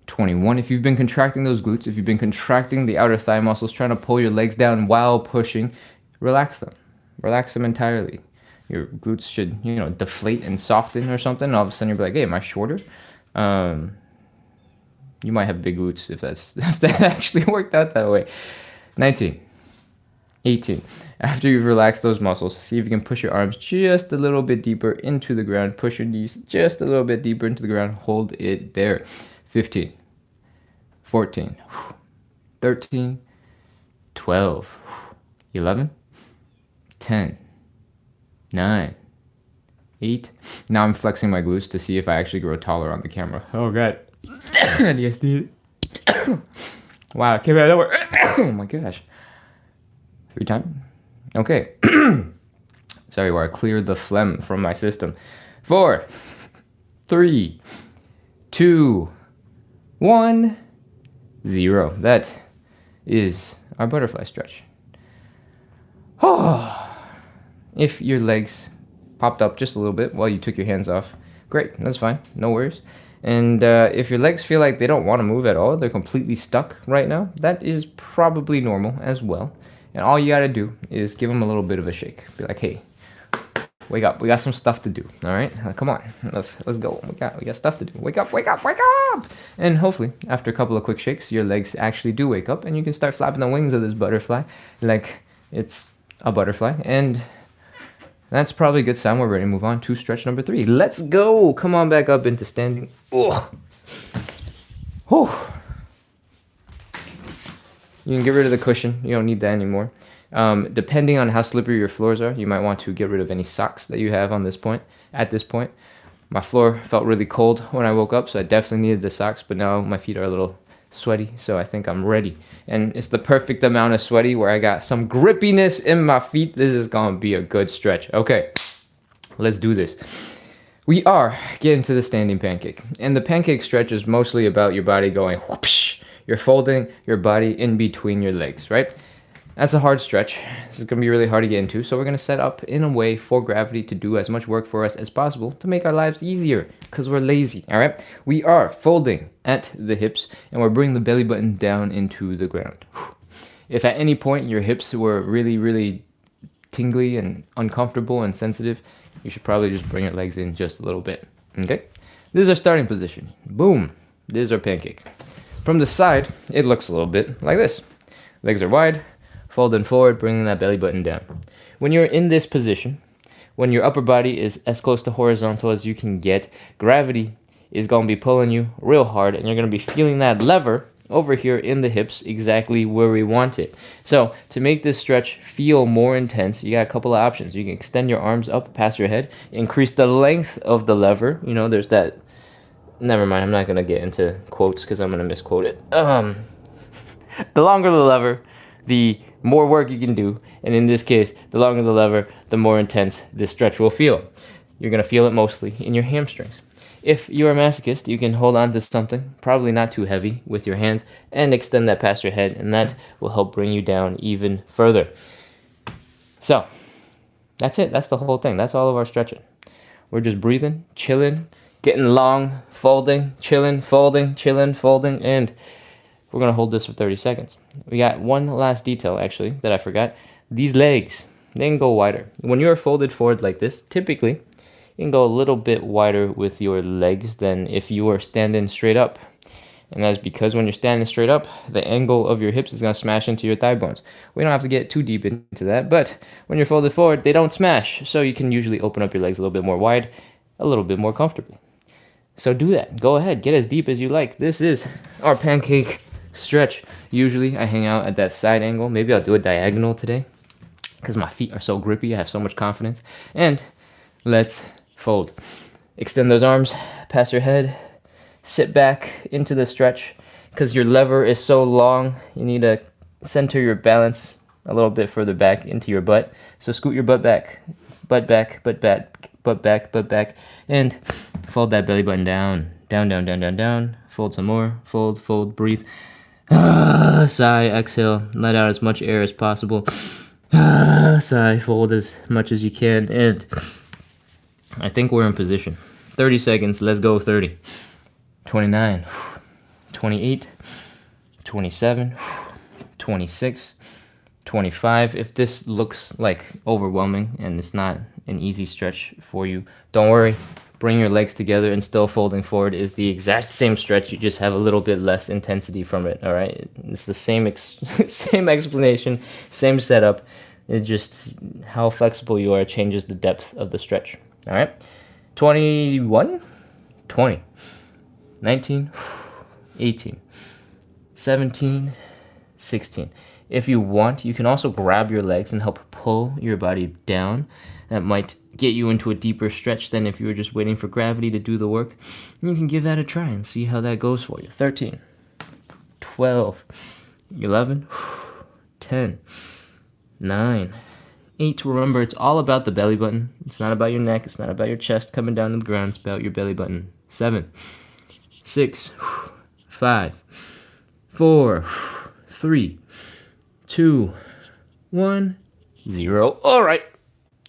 21. If you've been contracting those glutes, if you've been contracting the outer thigh muscles, trying to pull your legs down while pushing, relax them. Relax them entirely. Your glutes should, deflate and soften or something. All of a sudden you'll be like, hey, am I shorter? You might have big glutes if that actually worked out that way. 19, 18. After you've relaxed those muscles, see if you can push your arms just a little bit deeper into the ground. Push your knees just a little bit deeper into the ground. Hold it there. 15, 14, 13, 12, 11, 10, 9, 8. Now I'm flexing my glutes to see if I actually grow taller on the camera. Oh god. Yes, dude. Wow, I came out of nowhere. Oh my gosh. 3 times? Okay. Sorry, where I cleared the phlegm from my system. 4, 3, 2, 1, 0. That is our butterfly stretch. Oh. If your legs popped up just a little bit while you took your hands off. Great, that's fine, no worries. And if your legs feel like they don't want to move at all, they're completely stuck right now, that is probably normal as well. And all you gotta do is give them a little bit of a shake. Be like, hey, wake up, we got some stuff to do, all right? Come on, let's go. We got stuff to do. Wake up, wake up, wake up! And hopefully, after a couple of quick shakes, your legs actually do wake up, and you can start flapping the wings of this butterfly like it's a butterfly. And that's probably a good sign. We're ready to move on to stretch number 3. Let's go. Come on back up into standing. Oh. Whew. You can get rid of the cushion. You don't need that anymore. Depending on how slippery your floors are, you might want to get rid of any socks that you have on this point. At this point, my floor felt really cold when I woke up, so I definitely needed the socks, but now my feet are a little sweaty, so I think I'm ready. And it's the perfect amount of sweaty where I got some grippiness in my feet. This is gonna be a good stretch. Okay, let's do this. We are getting to the standing pancake, and the pancake stretch is mostly about your body going whoosh. You're folding your body in between your legs, right? That's a hard stretch. This is going to be really hard to get into, so we're going to set up in a way for gravity to do as much work for us as possible to make our lives easier, because we're lazy, all right? We are folding at the hips, and we're bringing the belly button down into the ground. If at any point your hips were really, really tingly and uncomfortable and sensitive, you should probably just bring your legs in just a little bit, okay? This is our starting position. Boom. This is our pancake. From the side, it looks a little bit like this. Legs are wide, folding forward, bringing that belly button down. When you're in this position, when your upper body is as close to horizontal as you can get, gravity is going to be pulling you real hard, and you're going to be feeling that lever over here in the hips exactly where we want it. So to make this stretch feel more intense, you got a couple of options. You can extend your arms up past your head, increase the length of the lever. You know, there's that. Never mind, I'm not going to get into quotes because I'm going to misquote it. The longer the lever, the more work you can do, and in this case, the longer the lever, the more intense this stretch will feel. You're going to feel it mostly in your hamstrings. If you're a masochist, you can hold on to something, probably not too heavy, with your hands, and extend that past your head, and that will help bring you down even further. So, that's it. That's the whole thing. That's all of our stretching. We're just breathing, chilling, getting long, folding, chilling, folding, and we're going to hold this for 30 seconds. We got one last detail, actually, that I forgot. These legs, they can go wider. When you're folded forward like this, typically, you can go a little bit wider with your legs than if you were standing straight up. And that's because when you're standing straight up, the angle of your hips is going to smash into your thigh bones. We don't have to get too deep into that, but when you're folded forward, they don't smash. So you can usually open up your legs a little bit more wide, a little bit more comfortably. So do that. Go ahead. Get as deep as you like. This is our pancake stretch. Usually I hang out at that side angle. Maybe I'll do a diagonal today because my feet are so grippy. I have so much confidence. And let's fold. Extend those arms past your head. Sit back into the stretch because your lever is so long. You need to center your balance a little bit further back into your butt. So scoot your butt back, butt back, butt back, butt back, butt back, and fold that belly button down, down, down, down, down, down. Fold some more. Fold, fold, breathe. Sigh, exhale, let out as much air as possible. Sigh, fold as much as you can, and I think we're in position. 30 seconds, let's go. 30, 29, 28, 27, 26, 25. If this looks like overwhelming and it's not an easy stretch for you, don't worry. Bring your legs together and still folding forward is the exact same stretch. You just have a little bit less intensity from it, all right? It's the same same explanation, same setup. It's just how flexible you are changes the depth of the stretch, all right? 21, 20, 19, 18, 17, 16. If you want, you can also grab your legs and help pull your body down. That might get you into a deeper stretch than if you were just waiting for gravity to do the work. You can give that a try and see how that goes for you. 13, 12, 11, 10, 9, 8. Remember, it's all about the belly button. It's not about your neck. It's not about your chest coming down to the ground. It's about your belly button. 7, 6, 5, 4, 3, 2, 1, 0. All right.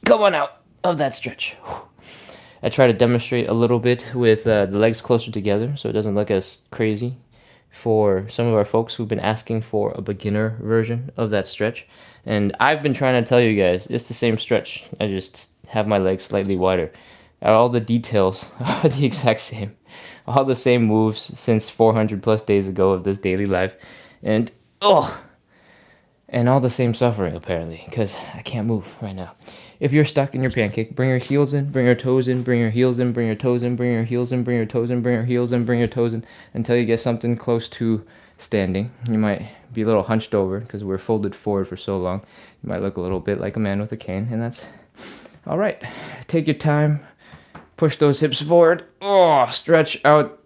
Come on out. of that stretch. I try to demonstrate a little bit with the legs closer together so it doesn't look as crazy for some of our folks who've been asking for a beginner version of that stretch. And I've been trying to tell you guys, it's the same stretch. I just have my legs slightly wider. All the details are the exact same. All the same moves since 400 plus days ago of this daily life. And and all the same suffering apparently, because I can't move right now. If you're stuck in your pancake, bring your heels in, bring your toes in, bring your heels in, bring your toes in, bring your heels in, bring your toes in, bring your heels in, bring your toes in, until you get something close to standing. You might be a little hunched over because we're folded forward for so long. You might look a little bit like a man with a cane, and that's all right. Take your time, push those hips forward, stretch out,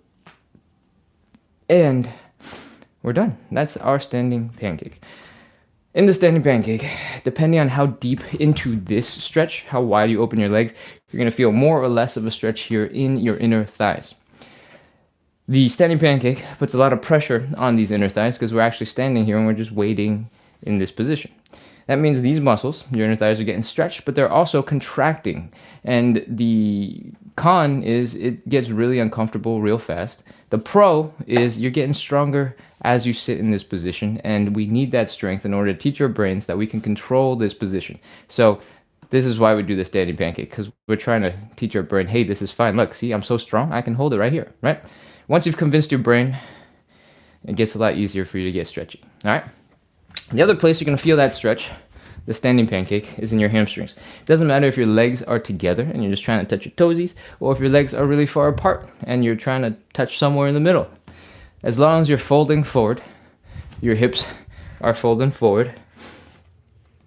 and we're done. That's our standing pancake. In the standing pancake, depending on how deep into this stretch, how wide you open your legs, you're going to feel more or less of a stretch here in your inner thighs. The standing pancake puts a lot of pressure on these inner thighs because we're actually standing here and we're just waiting in this position. That means these muscles, your inner thighs, are getting stretched, but they're also contracting. And the con is it gets really uncomfortable real fast. The pro is you're getting stronger as you sit in this position, and we need that strength in order to teach our brains that we can control this position. So this is why we do the standing pancake, because we're trying to teach our brain, hey, this is fine. Look, see, I'm so strong, I can hold it right here, right? Once you've convinced your brain, it gets a lot easier for you to get stretchy, all right? The other place you're going to feel that stretch, the standing pancake, is in your hamstrings. It doesn't matter if your legs are together and you're just trying to touch your toesies, or if your legs are really far apart and you're trying to touch somewhere in the middle. As long as you're folding forward, your hips are folding forward,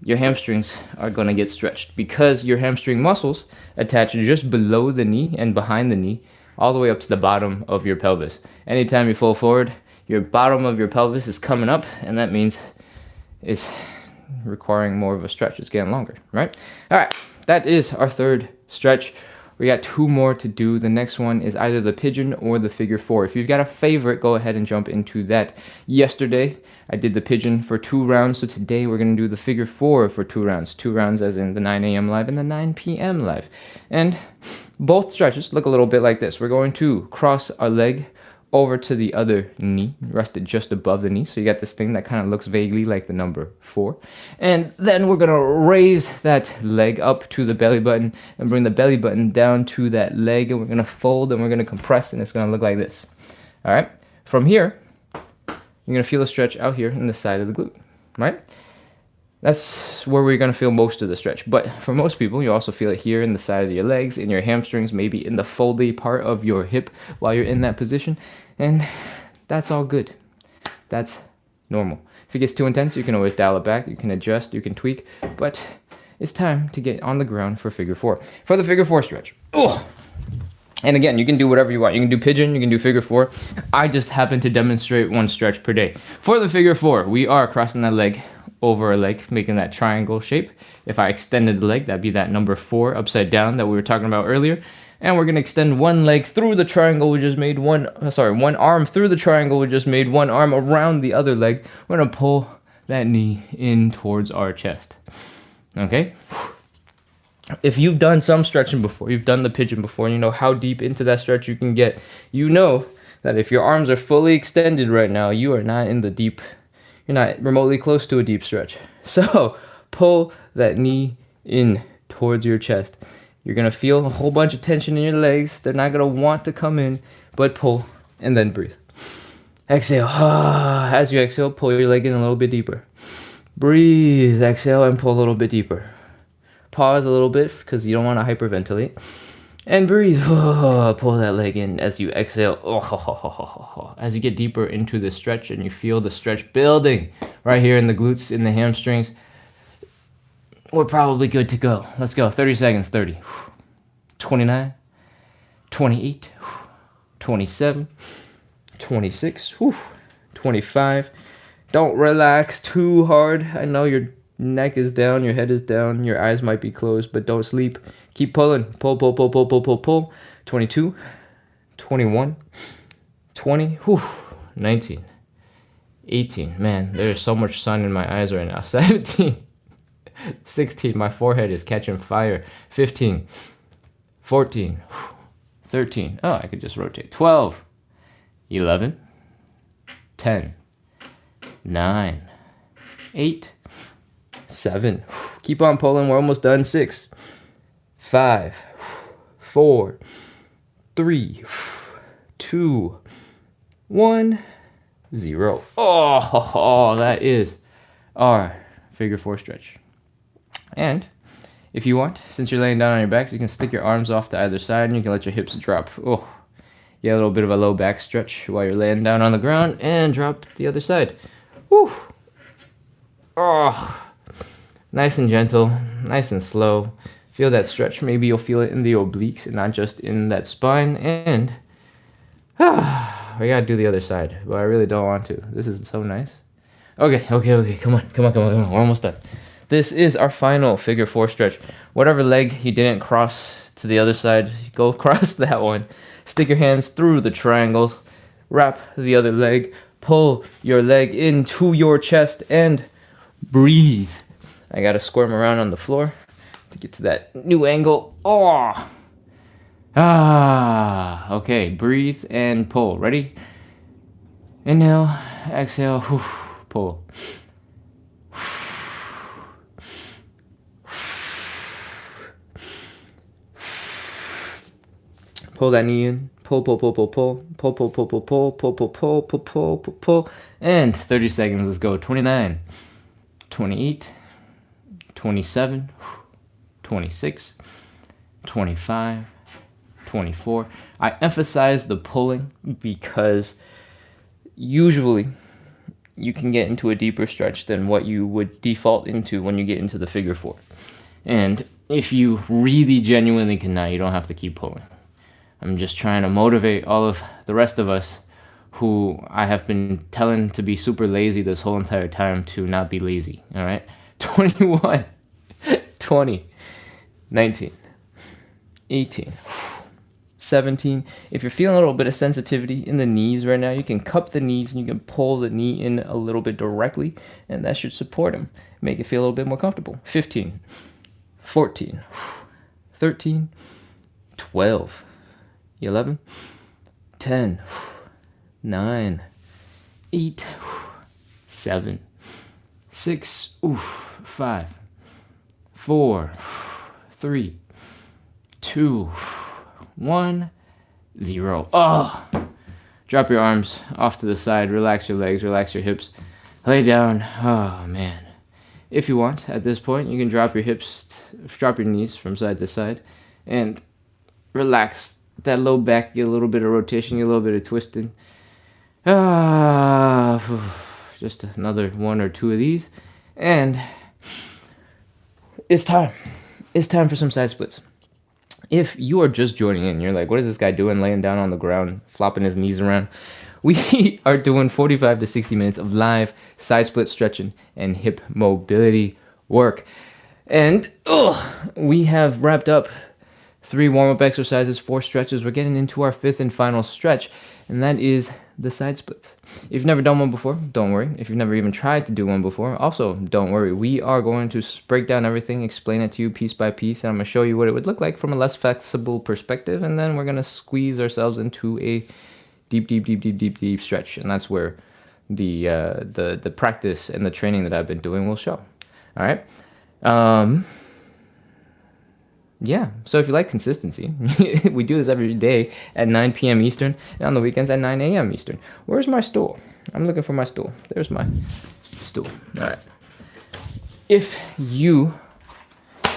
your hamstrings are going to get stretched because your hamstring muscles attach just below the knee and behind the knee, all the way up to the bottom of your pelvis. Anytime you fold forward, your bottom of your pelvis is coming up, and that means it's requiring more of a stretch. It's getting longer, right? All right, that is our third stretch. We got two more to do. The next one is either the pigeon or the figure four. If you've got a favorite, go ahead and jump into that. Yesterday, I did the pigeon for 2 rounds, so today we're going to do the figure four for 2 rounds. 2 rounds as in the 9 a.m. live and the 9 p.m. live. And both stretches look a little bit like this. We're going to cross our leg over to the other knee, rest it just above the knee. So you got this thing that kind of looks vaguely like the number 4. And then we're going to raise that leg up to the belly button and bring the belly button down to that leg. And we're going to fold and we're going to compress, and it's going to look like this. All right. From here, you're going to feel a stretch out here in the side of the glute, right? That's where we're going to feel most of the stretch. But for most people, you also feel it here in the side of your legs, in your hamstrings, maybe in the foldy part of your hip while you're in that position. And that's all good. That's normal. If it gets too intense, you can always dial it back. You can adjust, you can tweak. But it's time to get on the ground for figure four. For the figure four stretch. And again, you can do whatever you want. You can do pigeon, you can do figure four. I just happen to demonstrate one stretch per day. For the figure four, we are crossing that leg over a leg, making that triangle shape. If I extended the leg, that'd be that number 4 upside down that we were talking about earlier. And we're gonna extend one leg through the triangle we just made, one arm through the triangle we just made, one arm around the other leg. We're gonna pull that knee in towards our chest. Okay? If you've done some stretching before, you've done the pigeon before, and you know how deep into that stretch you can get, you know that if your arms are fully extended right now, you are not in the deep, you're not remotely close to a deep stretch. So pull that knee in towards your chest. You're going to feel a whole bunch of tension in your legs. They're not going to want to come in, but pull and then breathe. Exhale. As you exhale, pull your leg in a little bit deeper. Breathe. Exhale and pull a little bit deeper. Pause a little bit because you don't want to hyperventilate. And breathe. Pull that leg in as you exhale. As you get deeper into the stretch and you feel the stretch building right here in the glutes, in the hamstrings, we're probably good to go. Let's go. 30 seconds. 30. 29. 28. 27. 26. 25. Don't relax too hard. I know your neck is down, your head is down, your eyes might be closed, but don't sleep. Keep pulling. Pull, pull, pull, pull, pull, pull, pull. 22. 21. 20. 19. 18. Man, there's so much sun in my eyes right now. 17. 16, my forehead is catching fire. 15, 14, 13. Oh, I could just rotate. 12, 11, 10, 9, 8, 7. Keep on pulling. We're almost done. 6, 5, 4, 3, 2, 1, 0. Oh, that is our figure 4 stretch. And if you want, since you're laying down on your back, so you can stick your arms off to either side and you can let your hips drop. Oh, get a little bit of a low back stretch while you're laying down on the ground and drop the other side. Whew. Oh, nice and gentle, nice and slow. Feel that stretch. Maybe you'll feel it in the obliques and not just in that spine. And we gotta do the other side, but I really don't want to. This is so nice. Okay. Come on. We're almost done. This is our final figure 4 stretch. Whatever leg you didn't cross to the other side, go across that one. Stick your hands through the triangles. Wrap the other leg. Pull your leg into your chest and breathe. I gotta squirm around on the floor to get to that new angle. Okay, breathe and pull. Ready? Inhale, exhale, pull. Pull that knee in. Pull. And 30 seconds. Let's go. 29, 28, 27, 26, 25, 24. I emphasize the pulling because usually you can get into a deeper stretch than what you would default into when you get into the figure 4. And if you really genuinely cannot, you don't have to keep pulling. I'm just trying to motivate all of the rest of us who I have been telling to be super lazy this whole entire time to not be lazy, all right? 21, 20, 19, 18, 17. If you're feeling a little bit of sensitivity in the knees right now, you can cup the knees and you can pull the knee in a little bit directly, and that should support them, make it feel a little bit more comfortable. 15, 14, 13, 12, 11, 10, 9, 8, 7, 6, 5, 4, 3, 2, 1, 0. Oh, drop your arms off to the side, relax your legs, relax your hips, lay down. Oh man. If you want, at this point, you can drop your hips, drop your knees from side to side, and relax that low back, get a little bit of rotation, get a little bit of twisting. Just another 1 or 2 of these. And it's time. It's time for some side splits. If you are just joining in, you're like, what is this guy doing laying down on the ground, flopping his knees around? We are doing 45 to 60 minutes of live side split stretching and hip mobility work. And we have wrapped up 3 warm-up exercises, 4 stretches. We're getting into our 5th and final stretch, and that is the side splits. If you've never done one before, don't worry. If you've never even tried to do one before, also don't worry. We are going to break down everything, explain it to you piece by piece, and I'm going to show you what it would look like from a less flexible perspective, and then we're going to squeeze ourselves into a deep stretch, and that's where the practice and the training that I've been doing will show. All right? Yeah, so if you like consistency, we do this every day at 9 p.m. Eastern, and on the weekends at 9 a.m. Eastern. Where's my stool? I'm looking for my stool. There's my stool. All right. If you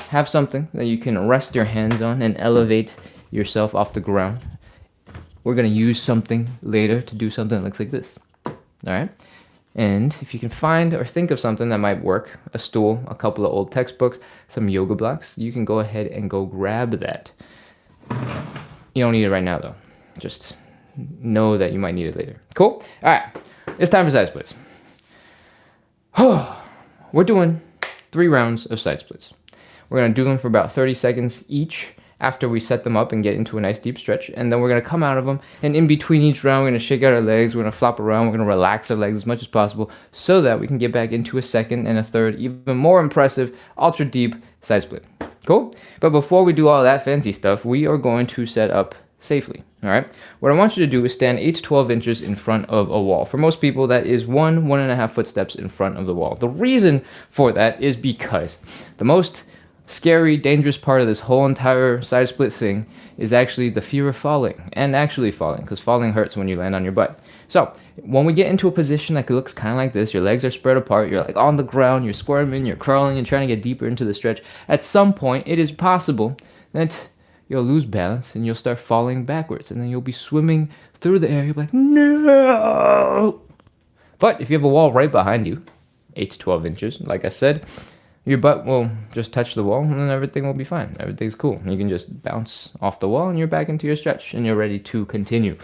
have something that you can rest your hands on and elevate yourself off the ground, we're going to use something later to do something that looks like this. All right? And if you can find or think of something that might work, a stool, a couple of old textbooks, some yoga blocks, you can go ahead and go grab that. You don't need it right now, though. Just know that you might need it later. Cool? All right. It's time for side splits. We're doing 3 rounds of side splits. We're going to do them for about 30 seconds each. after we set them up and get into a nice deep stretch. And then we're going to come out of them. And in between each round, we're going to shake out our legs. We're going to flop around. We're going to relax our legs as much as possible so that we can get back into a second and a third, even more impressive, ultra deep side split. Cool? But before we do all that fancy stuff, we are going to set up safely. All right. What I want you to do is stand 8 to 12 inches in front of a wall. For most people, that is 1.5 footsteps in front of the wall. The reason for that is because the most scary, dangerous part of this whole entire side split thing is actually the fear of falling, and actually falling, because falling hurts when you land on your butt. So when we get into a position that looks kind of like this, your legs are spread apart, you're like on the ground, you're squirming, you're crawling, you're trying to get deeper into the stretch. At some point, it is possible that you'll lose balance and you'll start falling backwards, and then you'll be swimming through the air. You'll be like, no! But if you have a wall right behind you, 8 to 12 inches, like I said, your butt will just touch the wall and then everything will be fine. Everything's cool. You can just bounce off the wall and you're back into your stretch and you're ready to continue.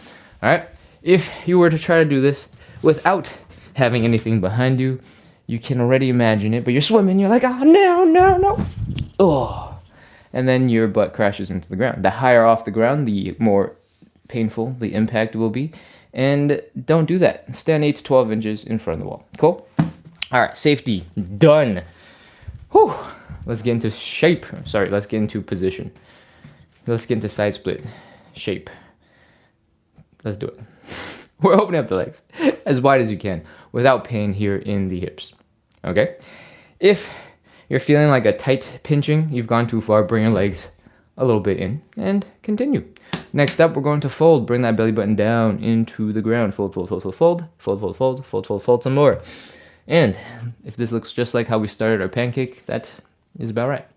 All right? If you were to try to do this without having anything behind you, you can already imagine it, but you're swimming, you're like, oh, no. Oh. And then your butt crashes into the ground. The higher off the ground, the more painful the impact will be. And don't do that. Stand 8 to 12 inches in front of the wall. Cool? All right, safety done. Whew. Let's get into shape. Sorry, let's get into position. Let's get into side split shape. Let's do it. We're opening up the legs as wide as you can without pain here in the hips. Okay? If you're feeling like a tight pinching, you've gone too far, bring your legs a little bit in and continue. Next up, we're going to fold. Bring that belly button down into the ground. Fold, fold, fold, fold, fold. Fold, fold, fold, fold, fold, fold some more. And if this looks just like how we started our pancake, that is about right.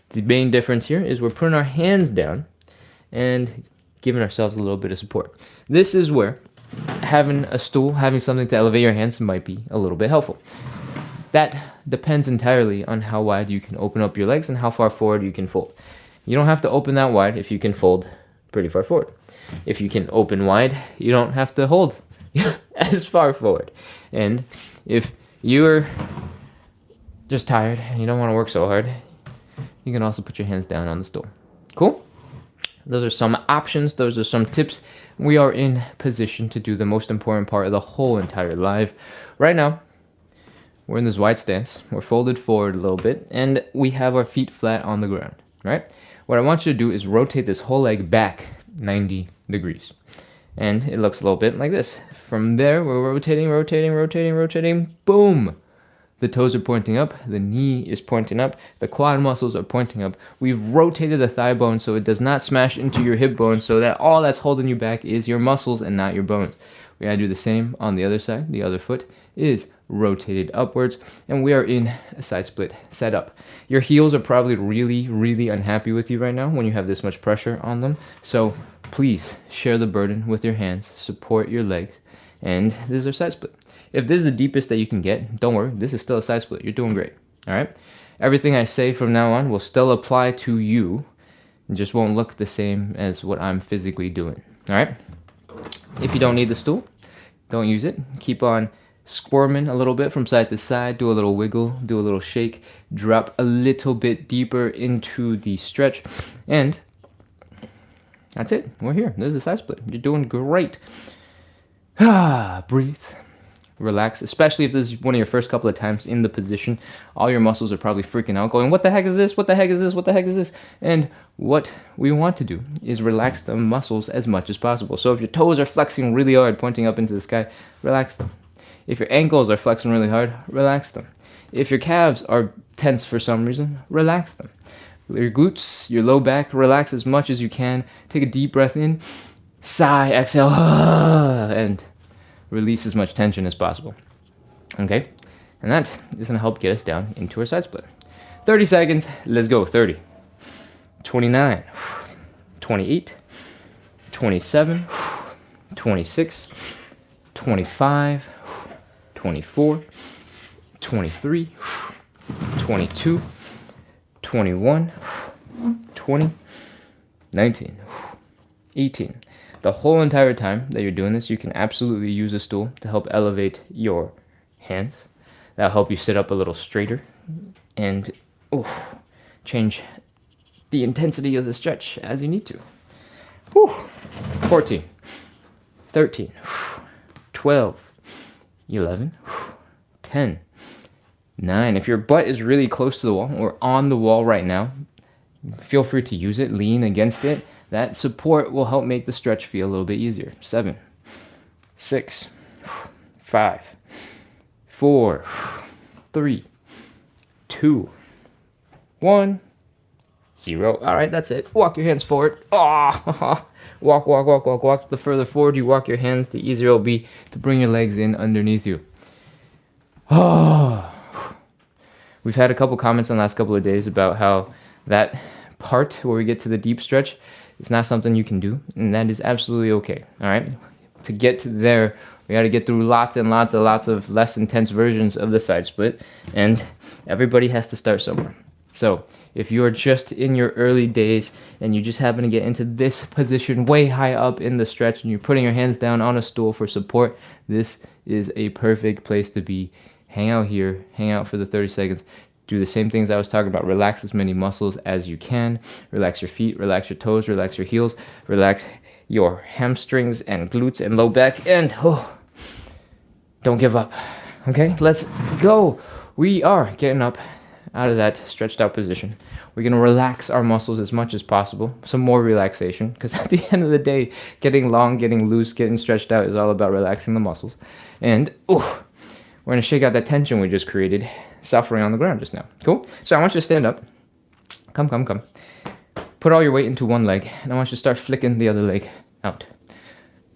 The main difference here is we're putting our hands down and giving ourselves a little bit of support. This is where having a stool, having something to elevate your hands might be a little bit helpful. That depends entirely on how wide you can open up your legs and how far forward you can fold. You don't have to open that wide if you can fold pretty far forward. If you can open wide, you don't have to hold as far forward. And if you're just tired and you don't want to work so hard, you can also put your hands down on the stool. Cool? Those are some options. Those are some tips. We are in position to do the most important part of the whole entire live. Right now, we're in this wide stance. We're folded forward a little bit, and we have our feet flat on the ground, right? What I want you to do is rotate this whole leg back 90 degrees. And it looks a little bit like this. From there, we're rotating. Boom! The toes are pointing up. The knee is pointing up. The quad muscles are pointing up. We've rotated the thigh bone so it does not smash into your hip bone, so that all that's holding you back is your muscles and not your bones. We gotta do the same on the other side. The other foot is rotated upwards, and we are in a side split setup. Your heels are probably really unhappy with you right now when you have this much pressure on them. So please share the burden with your hands, support your legs, and this is our side split. If this is the deepest that you can get, don't worry, this is still a side split. You're doing great, all right? Everything I say from now on will still apply to you. It just won't look the same as what I'm physically doing, all right? If you don't need the stool, don't use it. Keep on squirming a little bit from side to side, do a little wiggle, do a little shake, drop a little bit deeper into the stretch, and that's it. We're here. This is a side split. You're doing great. Breathe. Relax, especially if this is one of your first couple of times in the position. All your muscles are probably freaking out, going, what the heck is this? What the heck is this? What the heck is this? And what we want to do is relax the muscles as much as possible. So if your toes are flexing really hard, pointing up into the sky, relax them. If your ankles are flexing really hard, relax them. If your calves are tense for some reason, relax them. Your glutes, your low back, relax as much as you can. Take a deep breath in, sigh, exhale, and release as much tension as possible. Okay? And that is going to help get us down into our side split. 30 seconds. Let's go. 30. 29. 28. 27. 26. 25. 24. 23. 22. 21. 20. 19. 18. The whole entire time that you're doing this, you can absolutely use a stool to help elevate your hands. That'll help you sit up a little straighter and change the intensity of the stretch as you need to. Whew. 14, 13, 12, 11, 10, 9. If your butt is really close to the wall or on the wall right now, feel free to use it, lean against it. That support will help make the stretch feel a little bit easier. 7, 6, 5, 4, 3, 2, 1, 0. All right, that's it. Walk your hands forward. Oh, walk, walk, walk, walk, walk. The further forward you walk your hands, the easier it'll be to bring your legs in underneath you. Oh. We've had a couple comments in the last couple of days about how that part where we get to the deep stretch is not something you can do, and that is absolutely okay. All right, to get to there, we got to get through lots and lots of less intense versions of the side split, and everybody has to start somewhere. So if you are just in your early days and you just happen to get into this position way high up in the stretch and you're putting your hands down on a stool for support, this is a perfect place to be. Hang out here, hang out for the 30 seconds. Do the same things I was talking about. Relax as many muscles as you can. Relax your feet, relax your toes, relax your heels, relax your hamstrings and glutes and low back, and don't give up. Okay, let's go. We are getting up out of that stretched out position. We're gonna relax our muscles as much as possible. Some more relaxation, because at the end of the day, getting long, getting loose, getting stretched out is all about relaxing the muscles. And we're going to shake out that tension we just created, suffering on the ground just now. Cool? So I want you to stand up. Come. Put all your weight into one leg, and I want you to start flicking the other leg out.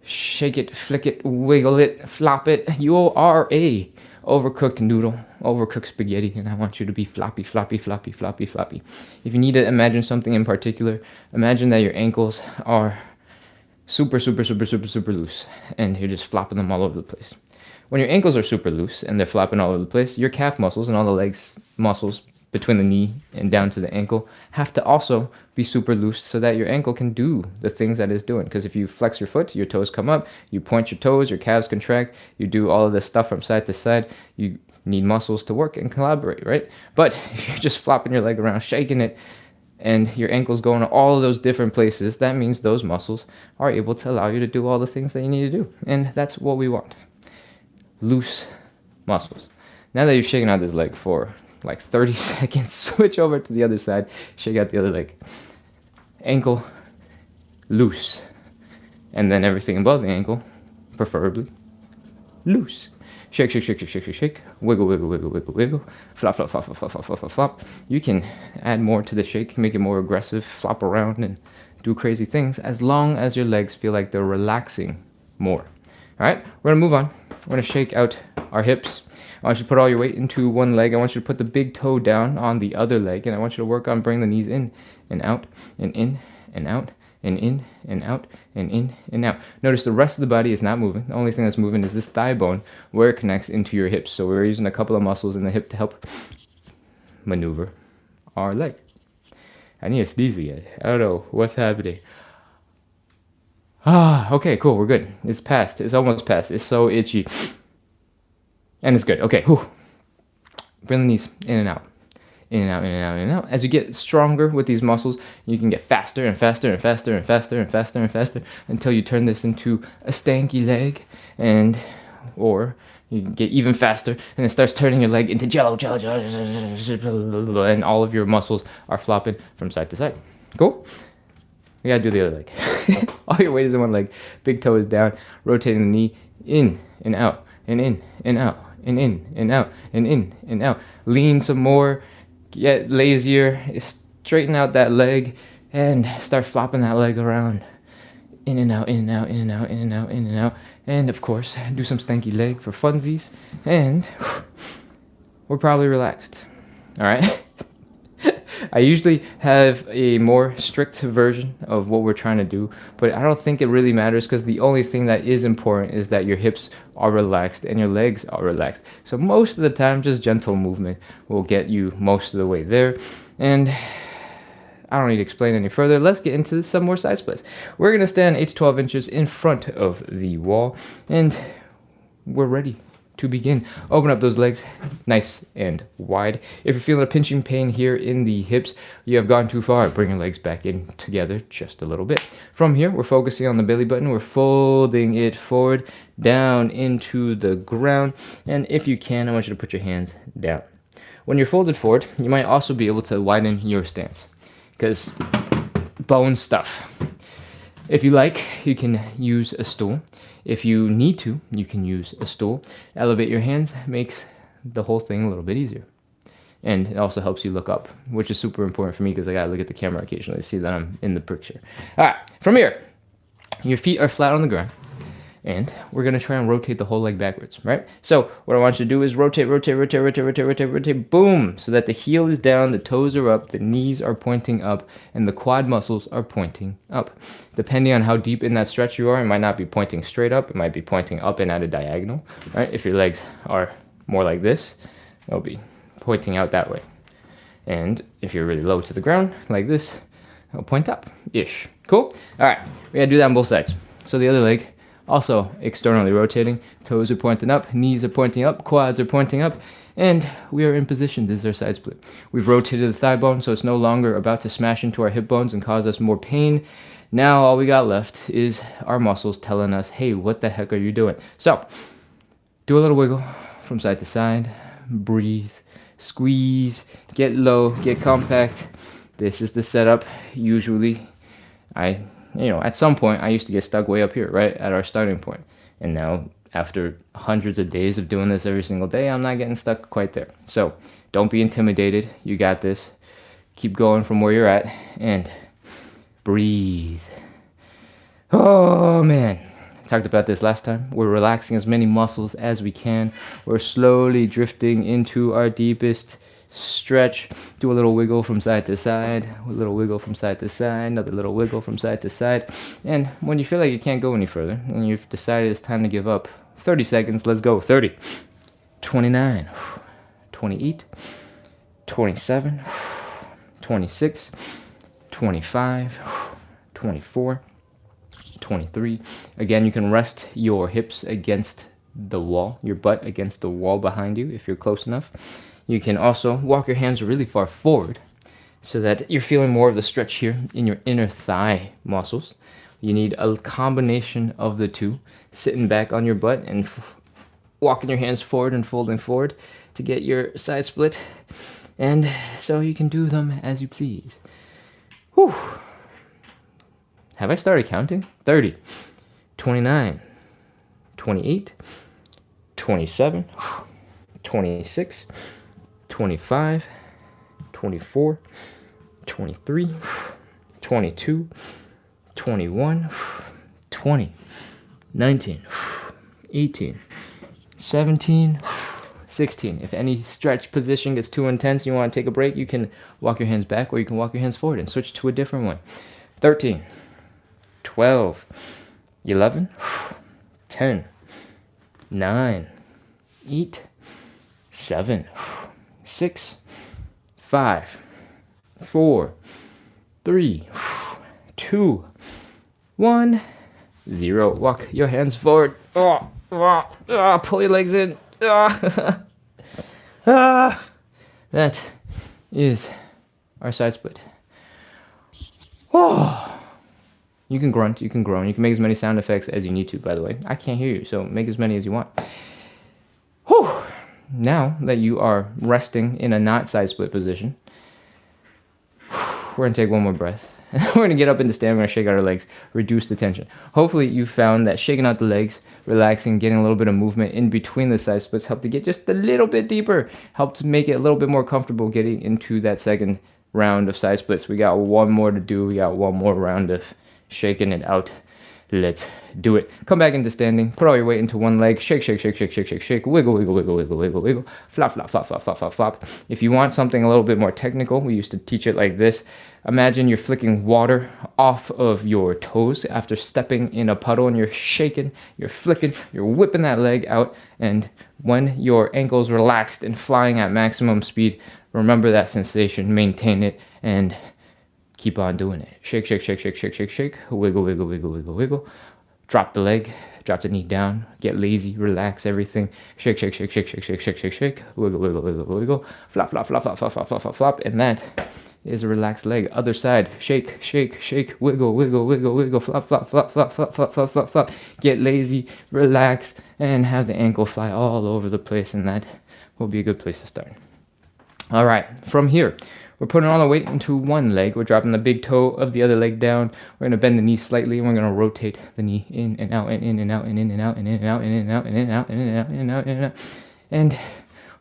Shake it, flick it, wiggle it, flop it. You are a overcooked noodle, overcooked spaghetti, and I want you to be floppy, floppy, floppy, floppy, floppy. If you need to imagine something in particular, imagine that your ankles are super, super, super, super, super loose, and you're just flopping them all over the place. When your ankles are super loose and they're flopping all over the place, your calf muscles and all the legs muscles between the knee and down to the ankle have to also be super loose so that your ankle can do the things that it's doing. Because if you flex your foot, your toes come up, you point your toes, your calves contract, you do all of this stuff from side to side, you need muscles to work and collaborate, right? But if you're just flopping your leg around, shaking it, and your ankle's going to all of those different places, that means those muscles are able to allow you to do all the things that you need to do. And that's what we want. Loose muscles. Now that you've shaken out this leg for like 30 seconds, switch over to the other side, shake out the other leg. Ankle loose. And then everything above the ankle, preferably loose. Shake, shake, shake, shake, shake, shake, shake. Wiggle, wiggle, wiggle, wiggle, wiggle. Flop, flop, flop, flop, flop, flop, flop, flop, flop. You can add more to the shake, make it more aggressive, flop around and do crazy things as long as your legs feel like they're relaxing more. All right, we're gonna move on. We're gonna shake out our hips. I want you to put all your weight into one leg. I want you to put the big toe down on the other leg, and I want you to work on bringing the knees in and out and in and out and in and out and in and out. Notice the rest of the body is not moving. The only thing that's moving is this thigh bone where it connects into your hips. So we're using a couple of muscles in the hip to help maneuver our leg. I need to sneeze again. I don't know what's happening. Okay, cool, we're good. It's past. It's almost past. It's so itchy. And it's good. Okay, whew. Bring the knees in and out. In and out, in and out, in and out. As you get stronger with these muscles, you can get faster and faster and faster and faster and faster and faster until you turn this into a stanky leg, or you can get even faster and it starts turning your leg into jello, and all of your muscles are flopping from side to side. Cool? We gotta do the other leg. All your weight is in one leg. Big toe is down, rotating the knee in and out, and in and out, and in and out, and in and out. Lean some more, get lazier, straighten out that leg, and start flopping that leg around. In and out, in and out, in and out, in and out, in and out. And of course, do some stanky leg for funsies, and we're probably relaxed. All right? I usually have a more strict version of what we're trying to do, but I don't think it really matters because the only thing that is important is that your hips are relaxed and your legs are relaxed. So most of the time, just gentle movement will get you most of the way there. And I don't need to explain any further. Let's get into some more side splits. We're going to stand 8 to 12 inches in front of the wall, and we're ready to begin. Open up those legs nice and wide. If you're feeling a pinching pain here in the hips, you have gone too far. Bring your legs back in together just a little bit. From here, we're focusing on the belly button. We're folding it forward, down into the ground. And if you can, I want you to put your hands down. When you're folded forward, you might also be able to widen your stance, because bone stuff. If you like, you can use a stool. If you need to, you can use a stool. Elevate your hands makes the whole thing a little bit easier. And it also helps you look up, which is super important for me because I gotta look at the camera occasionally to see that I'm in the picture. All right, from here, your feet are flat on the ground. And we're gonna try and rotate the whole leg backwards, right? So what I want you to do is rotate, boom, so that the heel is down, the toes are up, the knees are pointing up, and the quad muscles are pointing up. Depending on how deep in that stretch you are, it might not be pointing straight up, it might be pointing up and at a diagonal, right? If your legs are more like this, they'll be pointing out that way. And if you're really low to the ground, like this, it'll point up-ish. Cool? All right, we gotta do that on both sides. So the other leg, also externally rotating, toes are pointing up, knees are pointing up, quads are pointing up, and we are in position. This is our side split. We've rotated the thigh bone, so it's no longer about to smash into our hip bones and cause us more pain. Now all we got left is our muscles telling us, hey, what the heck are you doing? So, do a little wiggle from side to side, breathe, squeeze, get low, get compact. This is the setup. Usually, at some point, I used to get stuck way up here, right at our starting point. And now, after hundreds of days of doing this every single day, I'm not getting stuck quite there. So, don't be intimidated. You got this. Keep going from where you're at and breathe. Oh, man. I talked about this last time. We're relaxing as many muscles as we can. We're slowly drifting into our deepest stretch. Do a little wiggle from side to side, a little wiggle from side to side, another little wiggle from side to side. And when you feel like you can't go any further and you've decided it's time to give up, 30 seconds, let's go. 30, 29, 28, 27, 26, 25, 24, 23. Again, you can rest your hips against the wall, your butt against the wall behind you if you're close enough. You can also walk your hands really far forward so that you're feeling more of the stretch here in your inner thigh muscles. You need a combination of the two, sitting back on your butt and walking your hands forward and folding forward to get your side split. And so you can do them as you please. Whew. Have I started counting? 30, 29, 28, 27, 26, 25, 24, 23, 22, 21, 20, 19, 18, 17, 16. If any stretch position gets too intense, you want to take a break, you can walk your hands back or you can walk your hands forward and switch to a different one. 13, 12, 11, 10, 9, 8, 7, 6, 5, 4, 3, 2, 1, 0. Walk your hands forward. Pull your legs in. That is our side split. You can grunt, you can groan, you can make as many sound effects as you need to, by the way. I can't hear you, so make as many as you want. Now that you are resting in a not side split position, we're gonna take one more breath. And then we're gonna get up into stand, we're gonna shake out our legs, reduce the tension. Hopefully you found that shaking out the legs, relaxing, getting a little bit of movement in between the side splits helped to get just a little bit deeper, helped to make it a little bit more comfortable getting into that second round of side splits. We got one more to do, we got one more round of shaking it out. Let's do it. Come back into standing. Put all your weight into one leg. Shake, shake, shake, shake, shake, shake, shake. Wiggle, wiggle, wiggle, wiggle, wiggle, wiggle. Flop, flop, flop, flop, flop, flop, flop. If you want something a little bit more technical, we used to teach it like this. Imagine you're flicking water off of your toes after stepping in a puddle and you're shaking, you're flicking, you're whipping that leg out. And when your ankle's relaxed and flying at maximum speed, remember that sensation, maintain it, and keep on doing it. Shake, shake, shake, shake, shake, shake, shake. Wiggle, wiggle, wiggle, wiggle, wiggle. Drop the leg, Drop the knee down. Get lazy. Relax everything. Shake, shake, shake, shake, shake, shake, shake, shake, shake. Wiggle, wiggle, wiggle, wiggle. Flop, flop, flop, flop, flop, flop, flop, flop, flop. And that is a relaxed leg. Other side. Shake, shake, shake. Wiggle, wiggle, wiggle, wiggle. Flop, flop, flop, flop, flop, flop, flop, flop, flop. Get lazy. Relax. And have the ankle fly all over the place. And that will be a good place to start. All right. From here, we're putting all the weight into one leg. We're dropping the big toe of the other leg down. We're going to bend the knee slightly, and we're going to rotate the knee in and out and in and out and in and out and in and out and in and out and in and out and in and out and in and out and in and out. And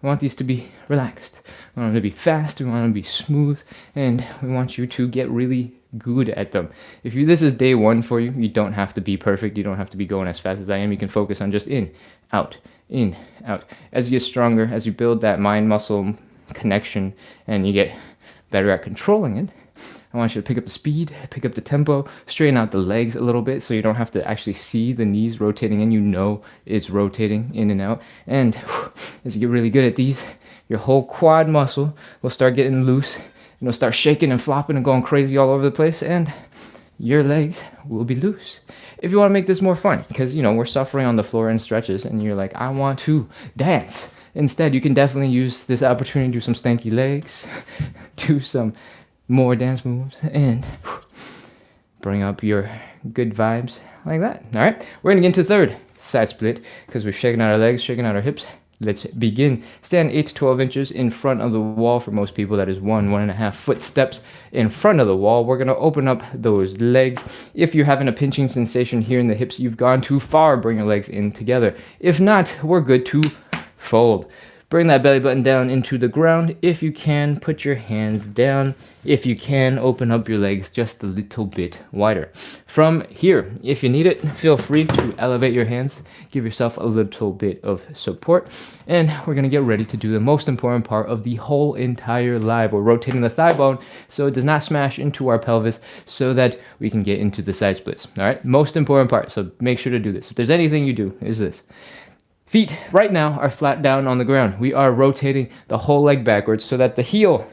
we want these to be relaxed. We want them to be fast. We want them to be smooth. And we want you to get really good at them. If this is day one for you, you don't have to be perfect. You don't have to be going as fast as I am. You can focus on just in, out. As you get stronger, as you build that mind-muscle connection and you get better at controlling it, I want you to pick up the speed, pick up the tempo, straighten out the legs a little bit so you don't have to actually see the knees rotating in. You know it's rotating in and out. And as you get really good at these, your whole quad muscle will start getting loose. It'll start shaking and flopping and going crazy all over the place, and your legs will be loose. If you want to make this more fun, because, we're suffering on the floor in stretches, and you're like, I want to dance. Instead, you can definitely use this opportunity to do some stanky legs, do some more dance moves, and bring up your good vibes like that. All right, we're going to get into third side split because we've shaken out our legs, shaken out our hips. Let's begin. Stand 8 to 12 inches in front of the wall. For most people, that is 1.5 foot steps in front of the wall. We're going to open up those legs. If you're having a pinching sensation here in the hips, you've gone too far. Bring your legs in together. If not, we're good to fold. Bring that belly button down into the ground. If you can, put your hands down. If you can, open up your legs just a little bit wider. From here, if you need it, feel free to elevate your hands. Give yourself a little bit of support. And we're going to get ready to do the most important part of the whole entire live. We're rotating the thigh bone so it does not smash into our pelvis so that we can get into the side splits. All right, most important part. So make sure to do this. If there's anything you do, is this. Feet right now are flat down on the ground. We are rotating the whole leg backwards so that the heel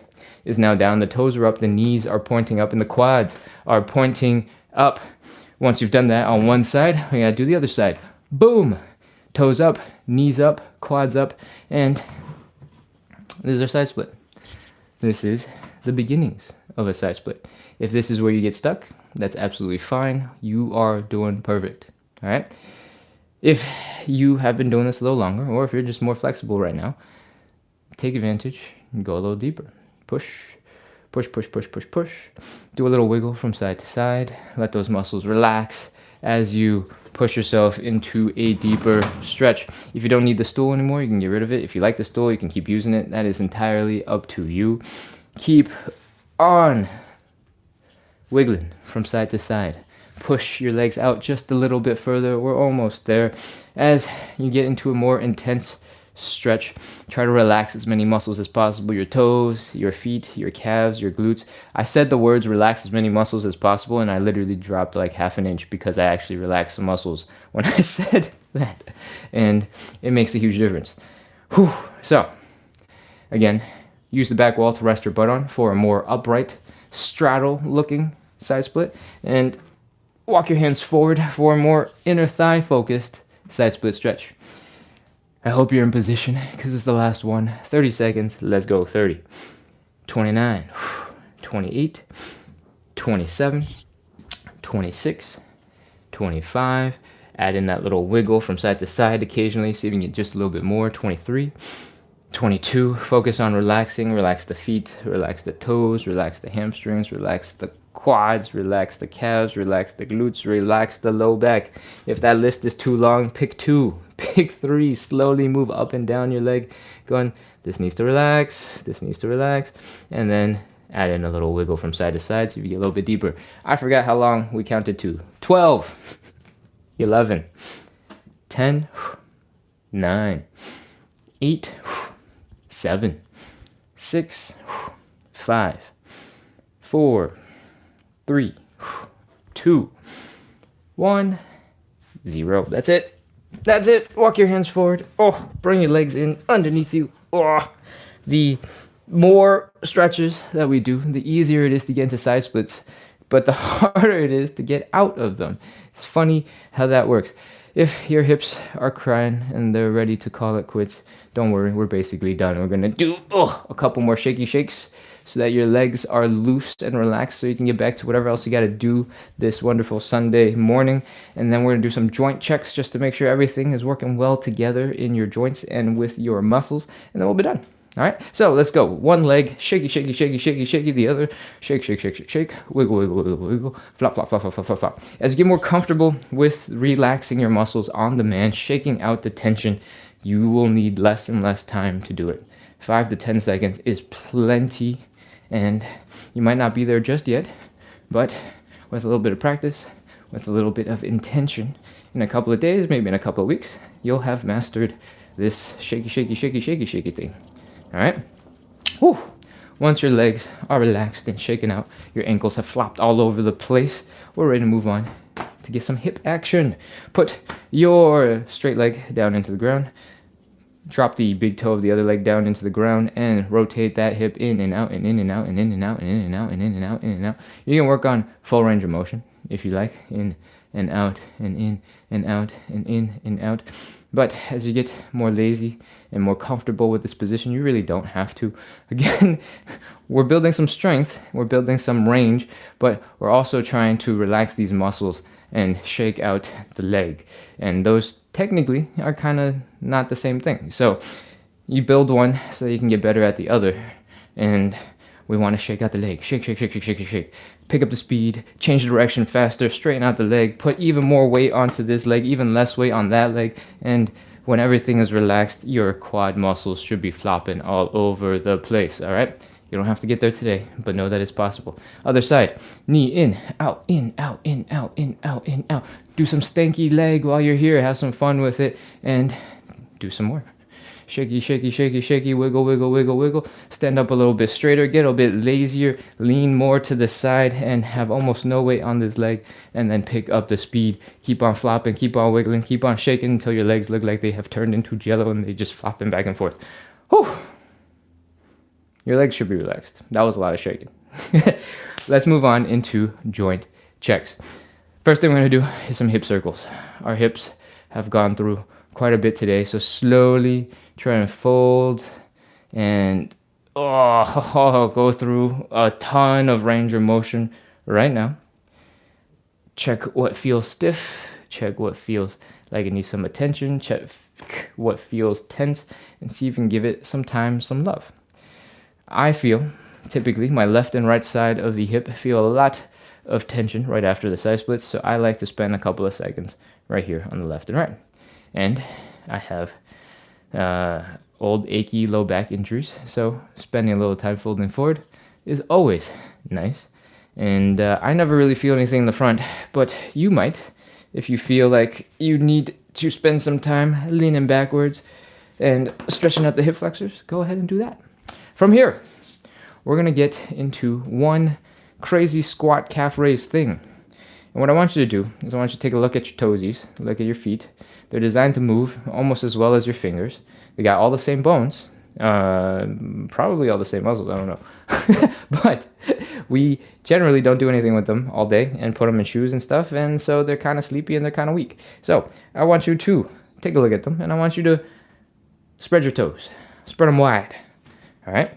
is now down, the toes are up, the knees are pointing up, and the quads are pointing up. Once you've done that on one side, we gotta do the other side. Boom! Toes up, knees up, quads up, and this is our side split. This is the beginnings of a side split. If this is where you get stuck, that's absolutely fine. You are doing perfect. All right? If you have been doing this a little longer, or if you're just more flexible right now, take advantage and go a little deeper. Push, push, push, push, push, push. Do a little wiggle from side to side. Let those muscles relax as you push yourself into a deeper stretch. If you don't need the stool anymore, you can get rid of it. If you like the stool, you can keep using it. That is entirely up to you. Keep on wiggling from side to side. Push your legs out just a little bit further. We're almost there. As you get into a more intense stretch, try to relax as many muscles as possible. Your toes, your feet, your calves, your glutes. I said the words relax as many muscles as possible, and I literally dropped like half an inch because I actually relaxed the muscles when I said that. And it makes a huge difference. Whew. So, again, use the back wall to rest your butt on for a more upright, straddle-looking side split. And walk your hands forward for a more inner thigh focused side split stretch. I hope you're in position because it's the last one. 30 seconds. Let's go. 30, 29, 28, 27, 26, 25. Add in that little wiggle from side to side occasionally. See if you can get just a little bit more. 23, 22. Focus on relaxing. Relax the feet. Relax the toes. Relax the hamstrings. Relax the quads, relax the calves, relax the glutes, relax the low back. If that list is too long, pick 2, pick 3, slowly move up and down your leg, going, this needs to relax, this needs to relax, and then add in a little wiggle from side to side so you get a little bit deeper. I forgot how long we counted to. 12, 11, 10, 9, 8, 7, 6, 5, 4, 3, 2, 1, 0. That's it. That's it. Walk your hands forward. Oh, bring your legs in underneath you. Oh, the more stretches that we do, the easier it is to get into side splits, but the harder it is to get out of them. It's funny how that works. If your hips are crying and they're ready to call it quits, don't worry, we're basically done. We're gonna do a couple more shaky shakes so that your legs are loose and relaxed so you can get back to whatever else you gotta do this wonderful Sunday morning. And then we're gonna do some joint checks just to make sure everything is working well together in your joints and with your muscles, and then we'll be done. All right, so let's go. One leg, shaky, shaky, shaky, shaky, shaky. The other, shake, shake, shake, shake, shake. Wiggle, wiggle, wiggle, wiggle. Flop, flop, flop, flop, flop, flop, flop. As you get more comfortable with relaxing your muscles on demand, shaking out the tension, you will need less and less time to do it. 5 to 10 seconds is plenty, and you might not be there just yet, but with a little bit of practice, with a little bit of intention, in a couple of days, maybe in a couple of weeks, you'll have mastered this shaky, shaky, shaky, shaky, shaky thing. All right. Whew. Once your legs are relaxed and shaken out, your ankles have flopped all over the place, we're ready to move on to get some hip action. Put your straight leg down into the ground. Drop the big toe of the other leg down into the ground and rotate that hip in and out and in and out and in and out and in and out and in and out, in and out. You can work on full range of motion if you like, in and out and in and out and in and out. But as you get more lazy and more comfortable with this position, you really don't have to. Again, we're building some strength, we're building some range, but we're also trying to relax these muscles and shake out the leg. And those technically are kind of not the same thing. So you build one so you can get better at the other. And we want to shake out the leg. Shake, shake, shake, shake, shake, shake. Pick up the speed, change the direction faster, straighten out the leg, put even more weight onto this leg, even less weight on that leg, and when everything is relaxed, your quad muscles should be flopping all over the place, all right? You don't have to get there today, but know that it's possible. Other side, knee in, out, in, out, in, out, in, out, in, out. Do some stanky leg while you're here, have some fun with it, and do some more. Shaky, shaky, shaky, shaky, wiggle, wiggle, wiggle, wiggle. Stand up a little bit straighter, get a bit lazier, lean more to the side, and have almost no weight on this leg, and then pick up the speed. Keep on flopping, keep on wiggling, keep on shaking until your legs look like they have turned into jello and they just flopping back and forth. Whew! Your legs should be relaxed. That was a lot of shaking. Let's move on into joint checks. First thing we're going to do is some hip circles. Our hips have gone through quite a bit today, so slowly try and fold and go through a ton of range of motion right now. Check what feels stiff, check what feels like it needs some attention, check what feels tense, and see if you can give it some time, some love. I feel typically my left and right side of the hip feel a lot of tension right after the side splits, so I like to spend a couple of seconds right here on the left and right. And I have old achy low back injuries, so spending a little time folding forward is always nice. And I never really feel anything in the front, but you might. If you feel like you need to spend some time leaning backwards and stretching out the hip flexors, go ahead and do that. From here, we're going to get into one crazy squat calf raise thing. And what I want you to do is I want you to take a look at your toesies, look at your feet. They're designed to move almost as well as your fingers. They got all the same bones, probably all the same muscles, I don't know. But we generally don't do anything with them all day and put them in shoes and stuff, and so they're kind of sleepy and they're kind of weak. So I want you to take a look at them, and I want you to spread your toes. Spread them wide, all right?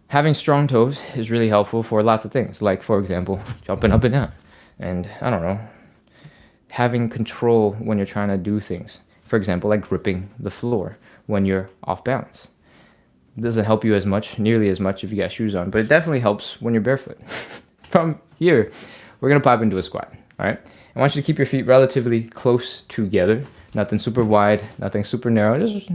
Having strong toes is really helpful for lots of things, like, for example, jumping up and down. And, I don't know, having control when you're trying to do things. For example, like gripping the floor when you're off balance. It doesn't help you as much, nearly as much if you got shoes on, but it definitely helps when you're barefoot. From here, we're going to pop into a squat, all right? I want you to keep your feet relatively close together. Nothing super wide, nothing super narrow, just,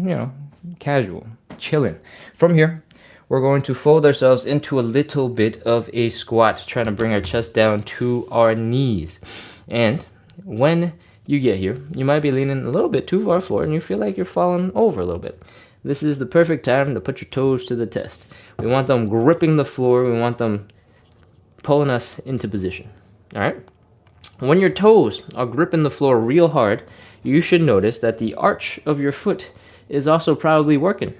casual, chilling. From here, we're going to fold ourselves into a little bit of a squat, trying to bring our chest down to our knees. And when you get here, you might be leaning a little bit too far forward and you feel like you're falling over a little bit. This is the perfect time to put your toes to the test. We want them gripping the floor. We want them pulling us into position. All right? When your toes are gripping the floor real hard, you should notice that the arch of your foot is also probably working.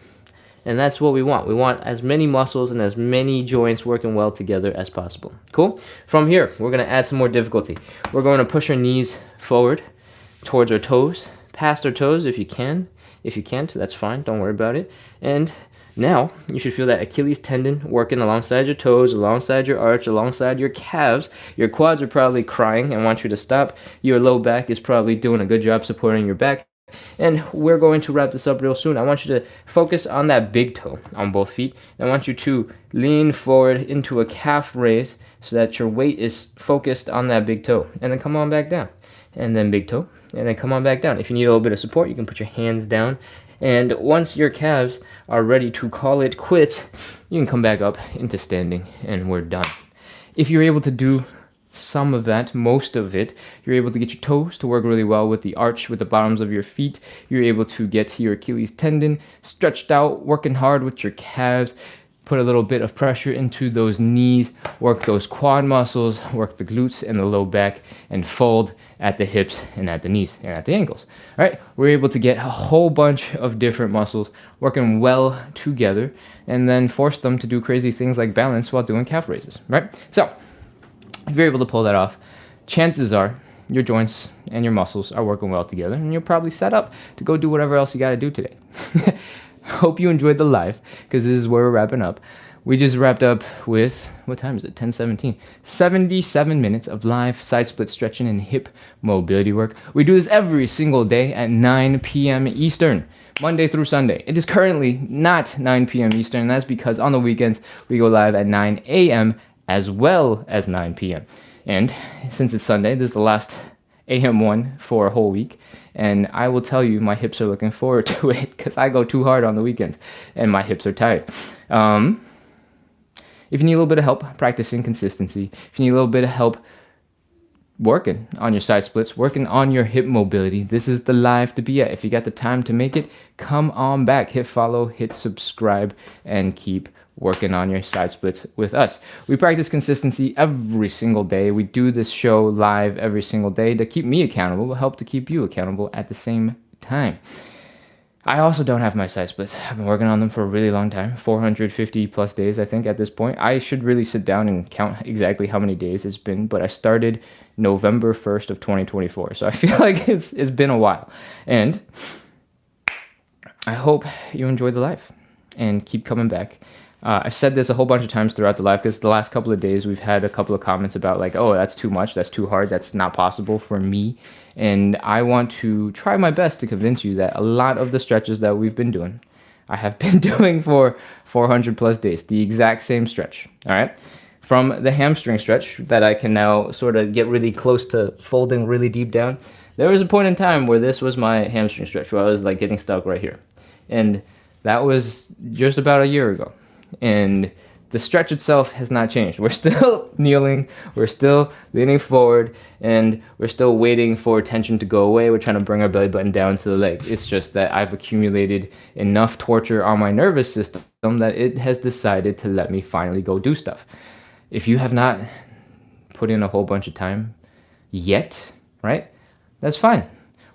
And that's what we want. We want as many muscles and as many joints working well together as possible. Cool? From here, we're going to add some more difficulty. We're going to push our knees forward towards our toes, past our toes if you can. If you can't, that's fine. Don't worry about it. And now you should feel that Achilles tendon working alongside your toes, alongside your arch, alongside your calves. Your quads are probably crying and want you to stop. Your low back is probably doing a good job supporting your back. And we're going to wrap this up real soon. I want you to focus on that big toe on both feet. I want you to lean forward into a calf raise so that your weight is focused on that big toe. And then come on back down. And then big toe. And then come on back down. If you need a little bit of support, you can put your hands down. And once your calves are ready to call it quits, you can come back up into standing and we're done. If you're able to do some of that, most of it, you're able to get your toes to work really well with the arch, with the bottoms of your feet. You're able to get your Achilles tendon stretched out, working hard with your calves. Put a little bit of pressure into those knees, work those quad muscles, work the glutes and the low back, and fold at the hips and at the knees and at the ankles. All right, we're able to get a whole bunch of different muscles working well together and then force them to do crazy things like balance while doing calf raises, right? So if you're able to pull that off, chances are your joints and your muscles are working well together and you're probably set up to go do whatever else you got to do today. Hope you enjoyed the live, because this is where we're wrapping up. We just wrapped up with, what time is it? 10:17. 77 minutes of live side split stretching and hip mobility work. We do this every single day at 9 p.m. Eastern, Monday through Sunday. It is currently not 9 p.m. Eastern, and that's because on the weekends we go live at 9 a.m. as well as 9 p.m. And since it's Sunday, this is the last AM one for a whole week. And I will tell you, my hips are looking forward to it because I go too hard on the weekends and my hips are tired. If you need a little bit of help practicing consistency, if you need a little bit of help working on your side splits, working on your hip mobility, this is the live to be at. If you got the time to make it, come on back, hit follow, hit subscribe, and keep working on your side splits with us. We practice consistency every single day. We do this show live every single day to keep me accountable, but help to keep you accountable at the same time. I also don't have my side splits. I've been working on them for a really long time, 450 plus days, I think, at this point. I should really sit down and count exactly how many days it's been, but I started November 1st of 2024, so I feel like it's been a while. And I hope you enjoy the live and keep coming back. I've said this a whole bunch of times throughout the live because the last couple of days we've had a couple of comments about like, oh, that's too much, that's too hard, that's not possible for me. And I want to try my best to convince you that a lot of the stretches that we've been doing, I have been doing for 400 plus days, the exact same stretch, all right? From the hamstring stretch that I can now sort of get really close to folding really deep down, there was a point in time where this was my hamstring stretch where I was like getting stuck right here. And that was just about a year ago. And the stretch itself has not changed. We're still kneeling, we're still leaning forward, and we're still waiting for tension to go away. We're trying to bring our belly button down to the leg. It's just that I've accumulated enough torture on my nervous system that it has decided to let me finally go do stuff. If you have not put in a whole bunch of time yet, right, that's fine.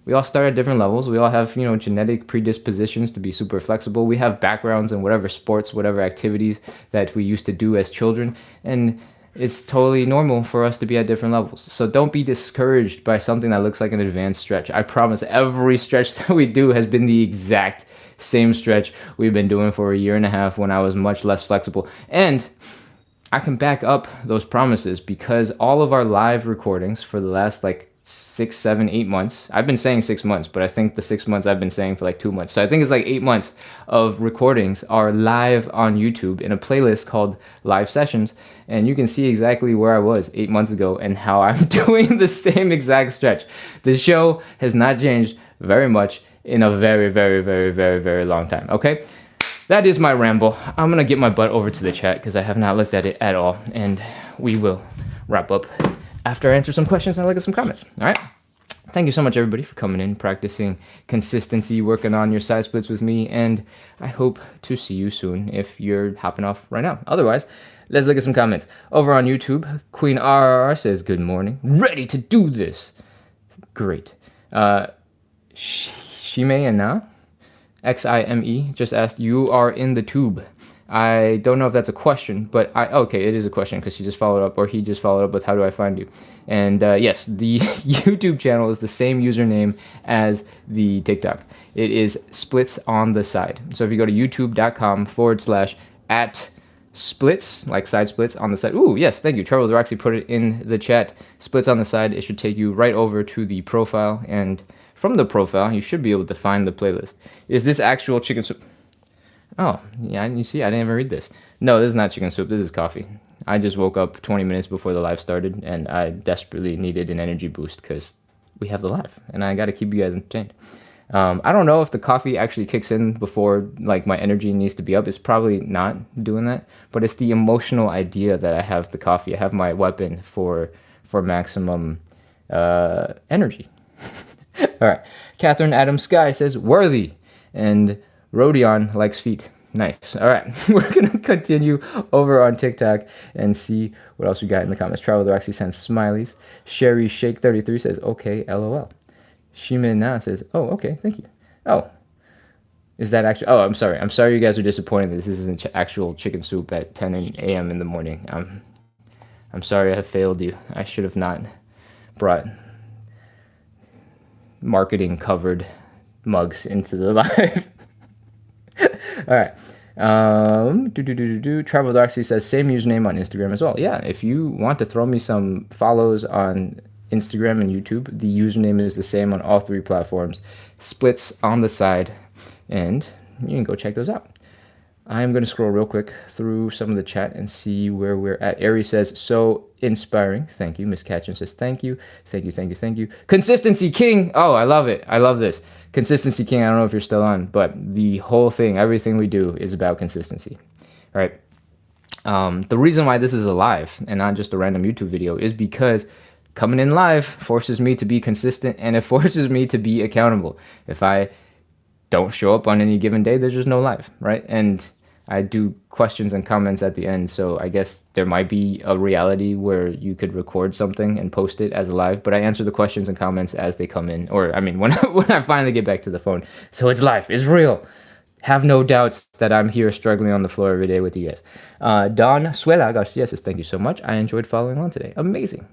We all start at different levels. We all have, genetic predispositions to be super flexible. We have backgrounds in whatever sports, whatever activities that we used to do as children. And it's totally normal for us to be at different levels. So don't be discouraged by something that looks like an advanced stretch. I promise every stretch that we do has been the exact same stretch we've been doing for a year and a half when I was much less flexible. And I can back up those promises because all of our live recordings for the last 6, 7, 8 months. I've been saying 6 months, but I think the 6 months I've been saying for 2 months. So I think it's 8 months of recordings are live on YouTube in a playlist called Live Sessions. And you can see exactly where I was 8 months ago and how I'm doing the same exact stretch. The show has not changed very much in a very, very, very, very, very long time. Okay? That is my ramble. I'm going to get my butt over to the chat because I have not looked at it at all. And we will wrap up after I answer some questions and I look at some comments. All right. Thank you so much, everybody, for coming in, practicing consistency, working on your side splits with me. And I hope to see you soon if you're hopping off right now. Otherwise, let's look at some comments. Over on YouTube, Queen RRR says, good morning. Ready to do this. Great. Shime and Na, XIME, just asked, you are in the tube. I don't know if that's a question, but okay, it is a question because she just followed up, or he just followed up with, how do I find you? And yes, the YouTube channel is the same username as the TikTok. It is splits on the side. So if you go to youtube.com/@ splits, like side splits on the side. Ooh, yes, thank you. Trevor Roxy put it in the chat. Splits on the side. It should take you right over to the profile, and from the profile, you should be able to find the playlist. Is this actual chicken soup? Oh, yeah, you see, I didn't even read this. No, this is not chicken soup. This is coffee. I just woke up 20 minutes before the live started, and I desperately needed an energy boost because we have the live, and I got to keep you guys entertained. I don't know if the coffee actually kicks in before like my energy needs to be up. It's probably not doing that, but it's the emotional idea that I have the coffee. I have my weapon for maximum energy. All right. Catherine Adams Sky says worthy, and Rodion likes feet. Nice. All right. We're going to continue over on TikTok and see what else we got in the comments. Traveler actually sends smileys. Sherry Shake 33 says, okay, LOL. Shimena says, oh, okay, thank you. Oh, is that actually? Oh, I'm sorry. I'm sorry you guys are disappointed. This isn't actual chicken soup at 10 a.m. in the morning. I'm sorry I have failed you. I should have not brought marketing covered mugs into the live. All right. Travel Darcy says same username on Instagram as well. Yeah, if you want to throw me some follows on Instagram and YouTube, the username is the same on all three platforms. Splits on the side, and you can go check those out. I'm going to scroll real quick through some of the chat and see where we're at. Ari says, so inspiring. Thank you. Miss Catchin says, thank you. Thank you, thank you, thank you. Consistency King. Oh, I love it. I love this. Consistency King, I don't know if you're still on, but the whole thing, everything we do is about consistency. All right. The reason why this is a live and not just a random YouTube video is because coming in live forces me to be consistent, and it forces me to be accountable. If I don't show up on any given day, there's just no live, right? And I do questions and comments at the end, so I guess there might be a reality where you could record something and post it as a live, but I answer the questions and comments as they come in, or I mean, when I finally get back to the phone. So it's live, it's real. Have no doubts that I'm here struggling on the floor every day with you guys. Don Suela Garcia says, thank you so much. I enjoyed following on today. Amazing.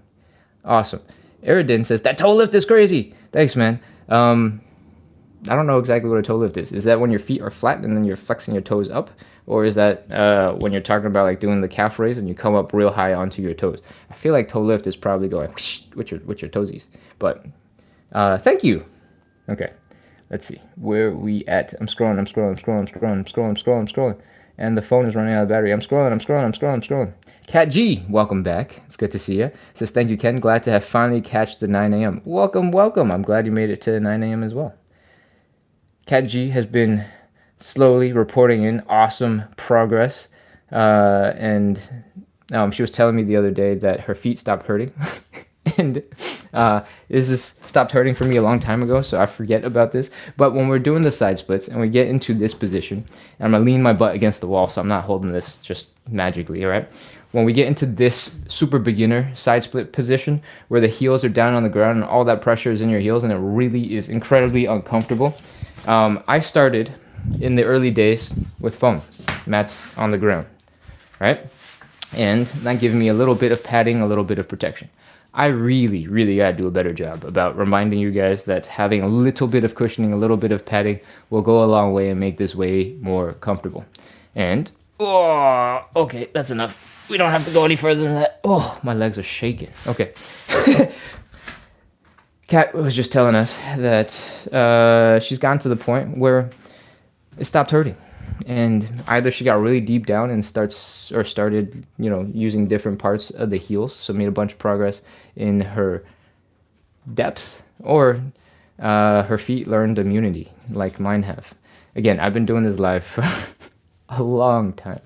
Awesome. Eridin says, that toe lift is crazy. Thanks, man. I don't know exactly what a toe lift is. Is that when your feet are flat and then you're flexing your toes up? Or is that when you're talking about like doing the calf raise and you come up real high onto your toes? I feel like toe lift is probably going whoosh, with your toesies. But thank you. Okay, let's see. Where we at? I'm scrolling. And the phone is running out of battery. I'm scrolling. Cat G, welcome back. It's good to see you. Says, thank you, Ken. Glad to have finally catched the 9 a.m. Welcome. I'm glad you made it to 9 a.m. as well. Cat G has been slowly reporting in awesome progress. And she was telling me the other day that her feet stopped hurting. And this has stopped hurting for me a long time ago, so I forget about this. But when we're doing the side splits and we get into this position, I'm going to lean my butt against the wall so I'm not holding this just magically, all right? When we get into this super beginner side split position where the heels are down on the ground and all that pressure is in your heels and it really is incredibly uncomfortable, I started in the early days with foam mats on the ground, right? And that gave me a little bit of padding, a little bit of protection. I really, really gotta do a better job about reminding you guys that having a little bit of cushioning, a little bit of padding will go a long way and make this way more comfortable. And, oh, okay, that's enough. We don't have to go any further than that. Oh, my legs are shaking. Okay. Kat was just telling us that she's gotten to the point where it stopped hurting. And either she got really deep down and started, using different parts of the heels, so made a bunch of progress in her depth, or her feet learned immunity, like mine have. Again, I've been doing this live for a long time,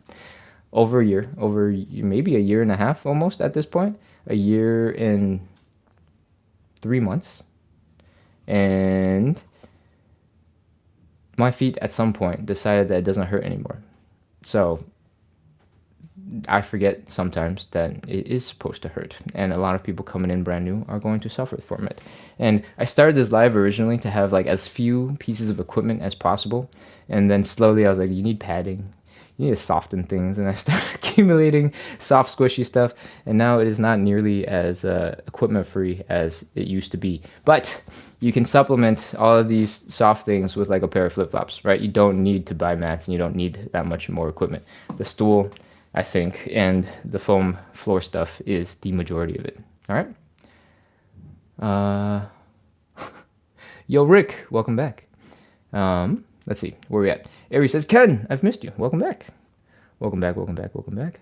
over maybe a year and a half almost at this point, a year and 3 months, and my feet at some point decided that it doesn't hurt anymore. So I forget sometimes that it is supposed to hurt, and a lot of people coming in brand new are going to suffer from it. And I started this live originally to have like as few pieces of equipment as possible, and then slowly I was like, you need padding, you need to soften things. And I started accumulating soft, squishy stuff. And now it is not nearly as equipment free as it used to be. But you can supplement all of these soft things with like a pair of flip-flops, right? You don't need to buy mats and you don't need that much more equipment. The stool, I think, and the foam floor stuff is the majority of it. All right. Yo, Rick, welcome back. Let's see, where we at? Ari says, Ken, I've missed you. Welcome back. Welcome back, welcome back, welcome back.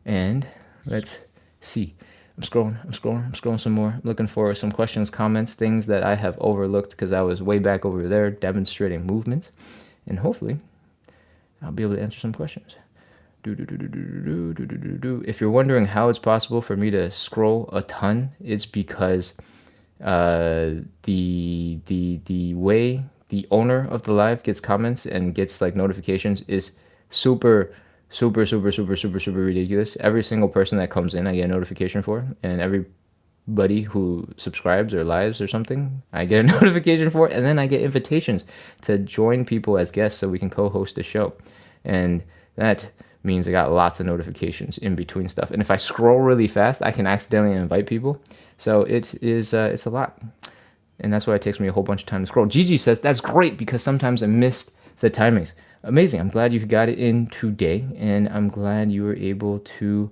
And let's see. I'm scrolling some more. Looking for some questions, comments, things that I have overlooked because I was way back over there demonstrating movements. And hopefully, I'll be able to answer some questions. If you're wondering how it's possible for me to scroll a ton, it's because the way the owner of the live gets comments and gets like notifications is super ridiculous. Every single person that comes in, I get a notification for, and everybody who subscribes or lives or something, I get a notification for, and then I get invitations to join people as guests so we can co-host a show, and that means I got lots of notifications in between stuff. And if I scroll really fast, I can accidentally invite people. So it is it's a lot. And that's why it takes me a whole bunch of time to scroll. Gigi says, that's great because sometimes I missed the timings. Amazing. I'm glad you got it in today. And I'm glad you were able to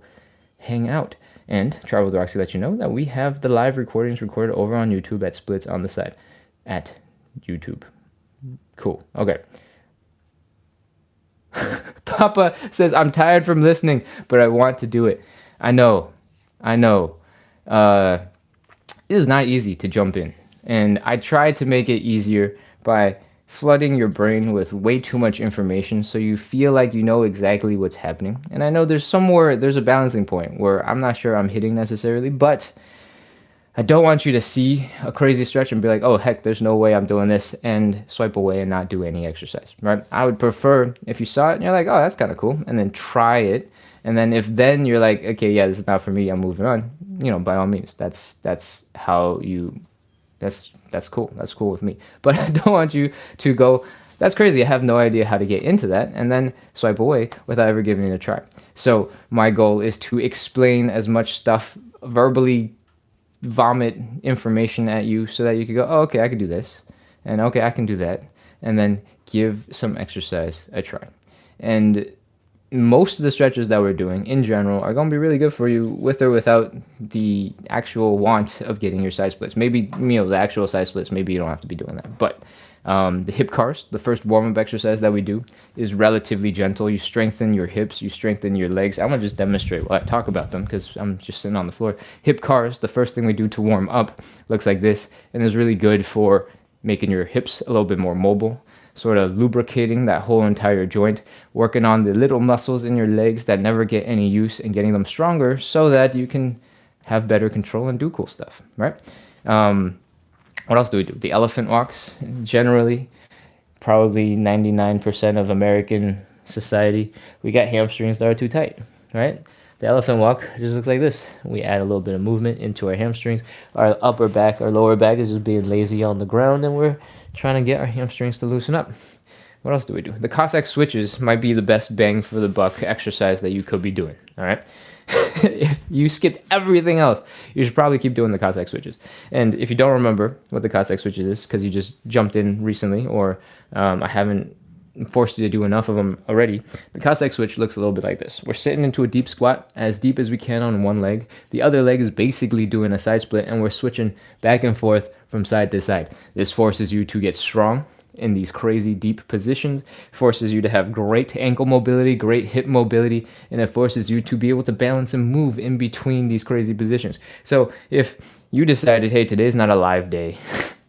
hang out. And Travel with Roxy let you know that we have the live recordings recorded over on YouTube at Splits on the side at YouTube. Cool. Okay. Papa says, I'm tired from listening, but I want to do it. I know. It is not easy to jump in. And I try to make it easier by flooding your brain with way too much information so you feel like you know exactly what's happening. And I know there's a balancing point where I'm not sure I'm hitting necessarily, but I don't want you to see a crazy stretch and be like, oh, heck, there's no way I'm doing this, and swipe away and not do any exercise, right? I would prefer if you saw it and you're like, oh, that's kind of cool, and then try it. And then if then you're like, okay, yeah, this is not for me, I'm moving on, by all means, that's cool. That's cool with me. But I don't want you to go, that's crazy, I have no idea how to get into that, and then swipe away without ever giving it a try. So my goal is to explain as much stuff, verbally vomit information at you so that you can go, oh, okay, I can do this, and okay, I can do that, and then give some exercise a try. And most of the stretches that we're doing in general are going to be really good for you with or without the actual want of getting your side splits. Maybe, the actual side splits, maybe you don't have to be doing that. But the hip cars, the first warm-up exercise that we do, is relatively gentle. You strengthen your hips, you strengthen your legs. I'm going to just demonstrate while I talk about them because I'm just sitting on the floor. Hip cars, the first thing we do to warm up, looks like this, and is really good for making your hips a little bit more mobile, sort of lubricating that whole entire joint, working on the little muscles in your legs that never get any use and getting them stronger so that you can have better control and do cool stuff, right? What else do we do? The elephant walks, generally, probably 99% of American society, we got hamstrings that are too tight, right? The elephant walk just looks like this. We add a little bit of movement into our hamstrings. Our upper back, our lower back is just being lazy on the ground, and we're trying to get our hamstrings to loosen up. What else do we do? The Cossack switches might be the best bang for the buck exercise that you could be doing, all right? If you skipped everything else, you should probably keep doing the Cossack switches. And if you don't remember what the Cossack switches is because you just jumped in recently, or I haven't forced you to do enough of them already, the Cossack switch looks a little bit like this. We're sitting into a deep squat, as deep as we can on one leg. The other leg is basically doing a side split, and we're switching back and forth from side to side. This forces you to get strong in these crazy deep positions, forces you to have great ankle mobility, great hip mobility, and it forces you to be able to balance and move in between these crazy positions. So if you decided, hey, today's not a live day,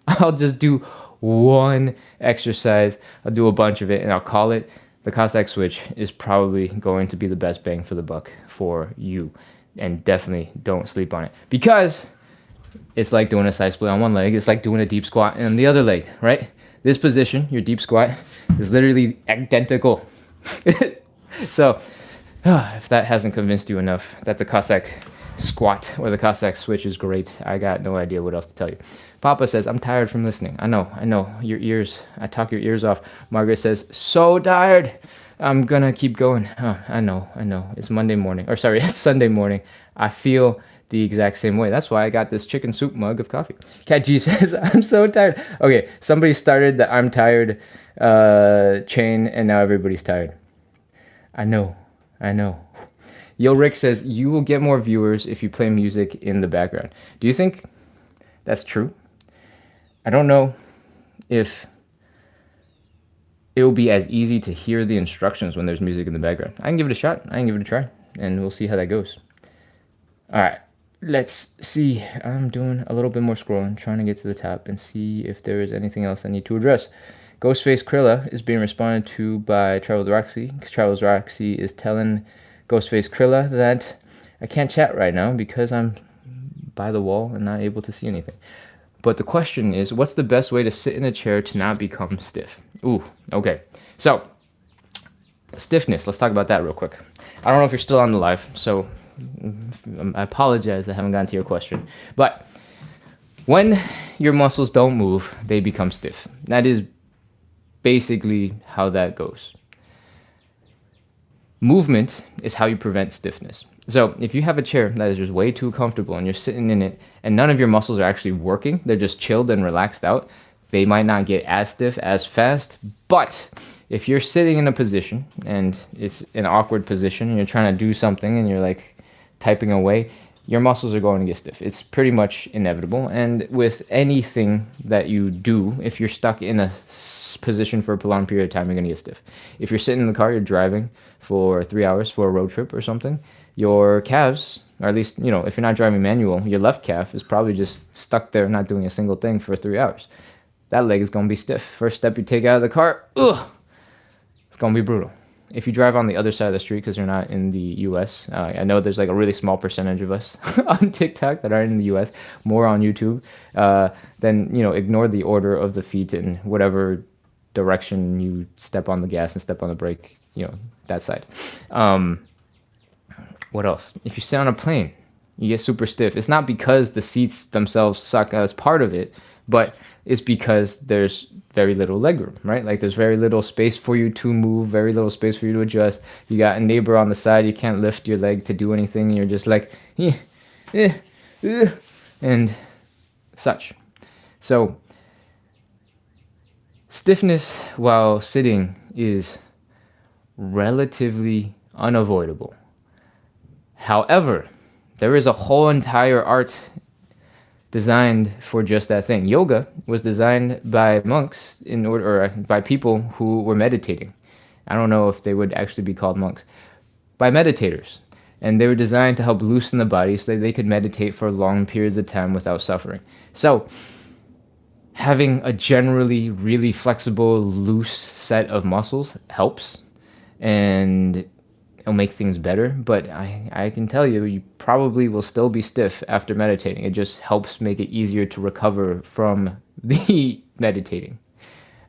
I'll just do one exercise, I'll do a bunch of it, and I'll call it the Cossack switch, is probably going to be the best bang for the buck for you. And definitely don't sleep on it, because it's like doing a side split on one leg, it's like doing a deep squat on the other leg, right? This position, your deep squat, is literally identical. So if that hasn't convinced you enough that the Cossack squat or the Cossack switch is great, I got no idea what else to tell you. Papa says, I'm tired from listening. I know, your ears, I talk your ears off. Margaret says, so tired. I'm gonna keep going. Huh, I know. It's Monday morning. Or sorry, it's Sunday morning. I feel the exact same way. That's why I got this chicken soup mug of coffee. Cat G says, I'm so tired. Okay, somebody started the I'm tired chain, and now everybody's tired. I know. Yo Rick says, you will get more viewers if you play music in the background. Do you think that's true? I don't know if it will be as easy to hear the instructions when there's music in the background. I can give it a shot. I can give it a try, and we'll see how that goes. All right, let's see. I'm doing a little bit more scrolling, trying to get to the top and see if there is anything else I need to address. Ghostface Krilla is being responded to by Travels Roxy. Travels Roxy is telling Ghostface Krilla that I can't chat right now because I'm by the wall and not able to see anything. But the question is, what's the best way to sit in a chair to not become stiff? Ooh, okay. So, stiffness, let's talk about that real quick. I don't know if you're still on the live, so I apologize I haven't gotten to your question. But when your muscles don't move, they become stiff. That is basically how that goes. Movement is how you prevent stiffness. So if you have a chair that is just way too comfortable and you're sitting in it and none of your muscles are actually working, they're just chilled and relaxed out, they might not get as stiff as fast. But if you're sitting in a position and it's an awkward position and you're trying to do something and you're like typing away, your muscles are going to get stiff. It's pretty much inevitable. And with anything that you do, if you're stuck in a position for a prolonged period of time, you're going to get stiff. If you're sitting in the car, you're driving for 3 hours for a road trip or something, your calves, or at least, if you're not driving manual, your left calf is probably just stuck there not doing a single thing for 3 hours. That leg is going to be stiff. First step you take out of the car, it's going to be brutal. If you drive on the other side of the street because you're not in the US, I know there's like a really small percentage of us on TikTok that are in the US, more on YouTube, then, ignore the order of the feet in whatever direction you step on the gas and step on the brake, that side. What else? If you sit on a plane, you get super stiff. It's not because the seats themselves suck as part of it, but it's because there's very little legroom, right? Like there's very little space for you to move, very little space for you to adjust. You got a neighbor on the side, you can't lift your leg to do anything. You're just like, and such. So stiffness while sitting is relatively unavoidable. However, there is a whole entire art designed for just that thing. Yoga was designed by monks or by people who were meditating. I don't know if they would actually be called monks. By meditators. And they were designed to help loosen the body so that they could meditate for long periods of time without suffering. So, having a generally really flexible, loose set of muscles helps. And it'll make things better, but I can tell you, you probably will still be stiff after meditating. It just helps make it easier to recover from the meditating.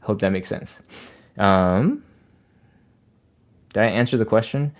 Hope that makes sense. Did I answer the question?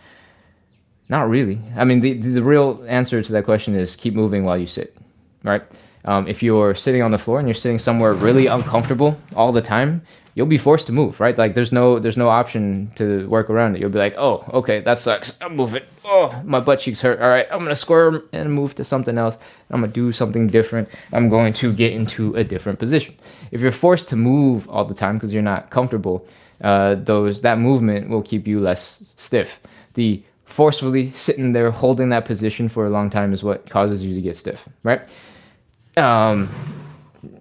Not really. I mean, the real answer to that question is keep moving while you sit, right? If you're sitting on the floor and you're sitting somewhere really uncomfortable all the time, you'll be forced to move, right? Like there's no option to work around it. You'll be like, oh, okay, that sucks. I'll move it. Oh, my butt cheeks hurt. All right, I'm gonna squirm and move to something else. I'm gonna do something different. I'm going to get into a different position. If you're forced to move all the time because you're not comfortable, that movement will keep you less stiff. The forcefully sitting there holding that position for a long time is what causes you to get stiff, right?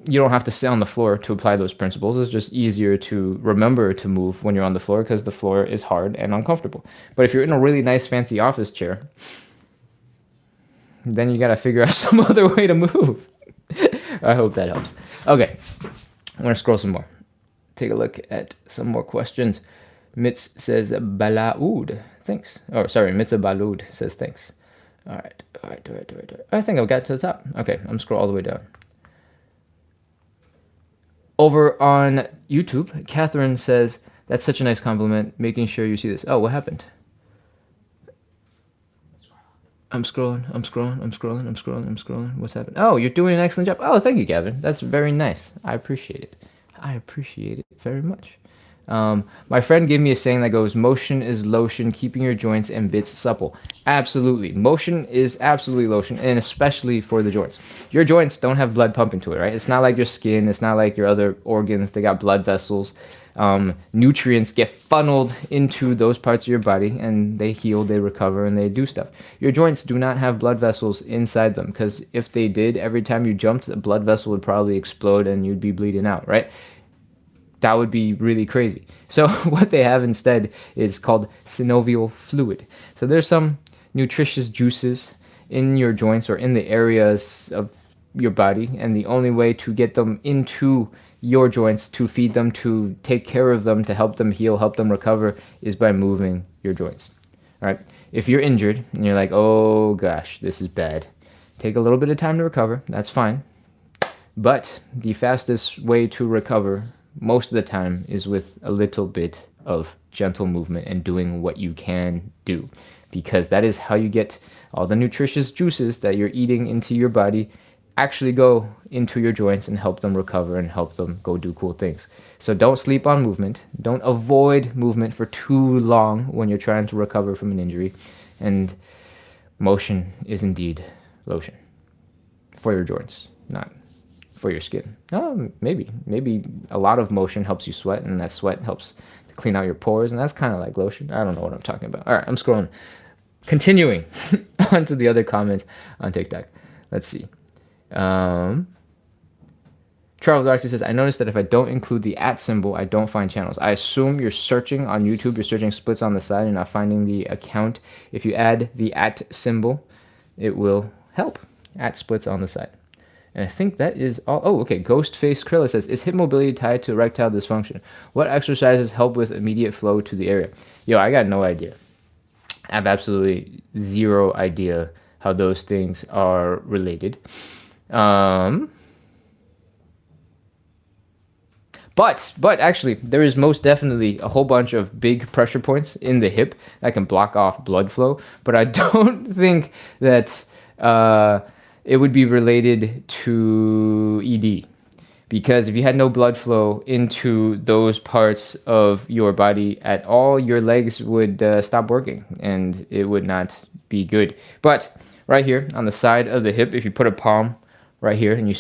You don't have to sit on the floor to apply those principles. It's just easier to remember to move when you're on the floor because the floor is hard and uncomfortable. But if you're in a really nice fancy office chair, then you got to figure out some other way to move. I hope that helps. Okay, I'm going to scroll some more. Take a look at some more questions. Mitz says Balaoud. Thanks. Oh, sorry. Mitza Baloud says thanks. All right. I think I've got to the top. Okay, I'm scroll all the way down. Over on YouTube, Catherine says, that's such a nice compliment, making sure you see this. Oh, what happened? I'm scrolling. What's happened? Oh, you're doing an excellent job. Oh, thank you, Gavin. That's very nice. I appreciate it very much. My friend gave me a saying that goes, motion is lotion, keeping your joints and bits supple. Absolutely. Motion is absolutely lotion, and especially for the joints. Your joints don't have blood pumping to it, right? It's not like your skin. It's not like your other organs. They got blood vessels. Nutrients get funneled into those parts of your body, and they heal, they recover, and they do stuff. Your joints do not have blood vessels inside them, because if they did, every time you jumped, a blood vessel would probably explode and you'd be bleeding out, right? That would be really crazy. So what they have instead is called synovial fluid. So there's some nutritious juices in your joints or in the areas of your body, and the only way to get them into your joints, to feed them, to take care of them, to help them heal, help them recover, is by moving your joints. All right. If you're injured and you're like, oh gosh, this is bad, take a little bit of time to recover. That's fine. But the fastest way to recover most of the time is with a little bit of gentle movement and doing what you can do, because that is how you get all the nutritious juices that you're eating into your body actually go into your joints and help them recover and help them go do cool things. So don't sleep on movement. Don't avoid movement for too long when you're trying to recover from an injury. And motion is indeed lotion for your joints, not for your skin. Maybe a lot of motion helps you sweat, and that sweat helps to clean out your pores, and that's kind of like lotion. I don't know what I'm talking about. All right, I'm scrolling. Continuing on to the other comments on TikTok. Let's see. Travel Doctor says, I noticed that if I don't include the @ symbol, I don't find channels. I assume you're searching on YouTube, you're searching splits on the side and not finding the account. If you add the @ symbol, it will help. @ splits on the side. And I think that is all. Oh, okay. Ghostface Krilla says, is hip mobility tied to erectile dysfunction? What exercises help with immediate flow to the area? Yo, I got no idea. I have absolutely zero idea how those things are related. But actually, there is most definitely a whole bunch of big pressure points in the hip that can block off blood flow. But I don't think that it would be related to ED, because if you had no blood flow into those parts of your body at all, your legs would stop working and it would not be good. But right here on the side of the hip, if you put a palm right here and you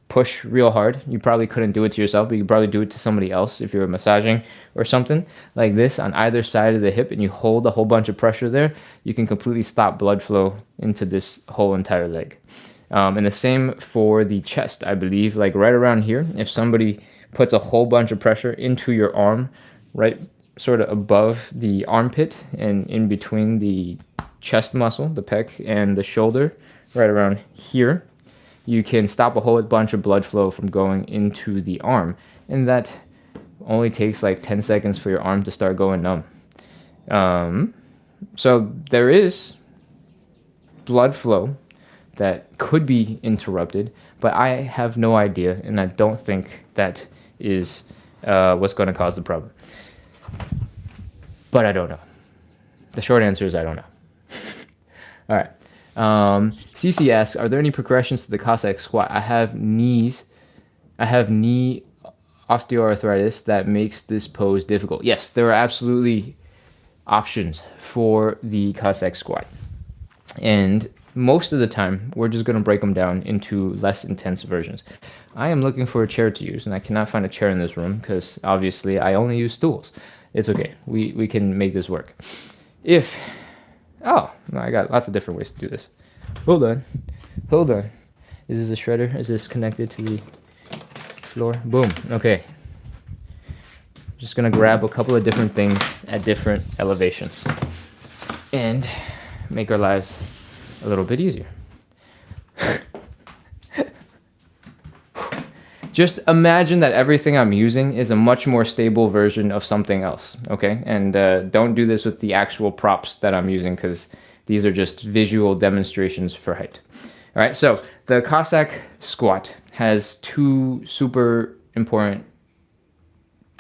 push real hard, you probably couldn't do it to yourself, but you could probably do it to somebody else if you're massaging or something like this on either side of the hip, and you hold a whole bunch of pressure there, you can completely stop blood flow into this whole entire leg. And the same for the chest, I believe, like right around here. If somebody puts a whole bunch of pressure into your arm, right sort of above the armpit and in between the chest muscle, the pec, and the shoulder, right around here, you can stop a whole bunch of blood flow from going into the arm. And that only takes like 10 seconds for your arm to start going numb. So there is blood flow that could be interrupted, but I have no idea, and I don't think that is what's going to cause the problem. But I don't know. The short answer is I don't know. All right. CC asks, are there any progressions to the Cossack squat? I have knee osteoarthritis that makes this pose difficult. Yes, there are absolutely options for the Cossack squat. And most of the time, we're just going to break them down into less intense versions. I am looking for a chair to use, and I cannot find a chair in this room because obviously I only use stools. It's okay. We can make this work. Oh, no, I got lots of different ways to do this. Hold on. Is this a shredder? Is this connected to the floor? Boom. Okay. Just going to grab a couple of different things at different elevations and make our lives a little bit easier. Just imagine that everything I'm using is a much more stable version of something else, okay? And don't do this with the actual props that I'm using, because these are just visual demonstrations for height. All right, so the Cossack squat has two super important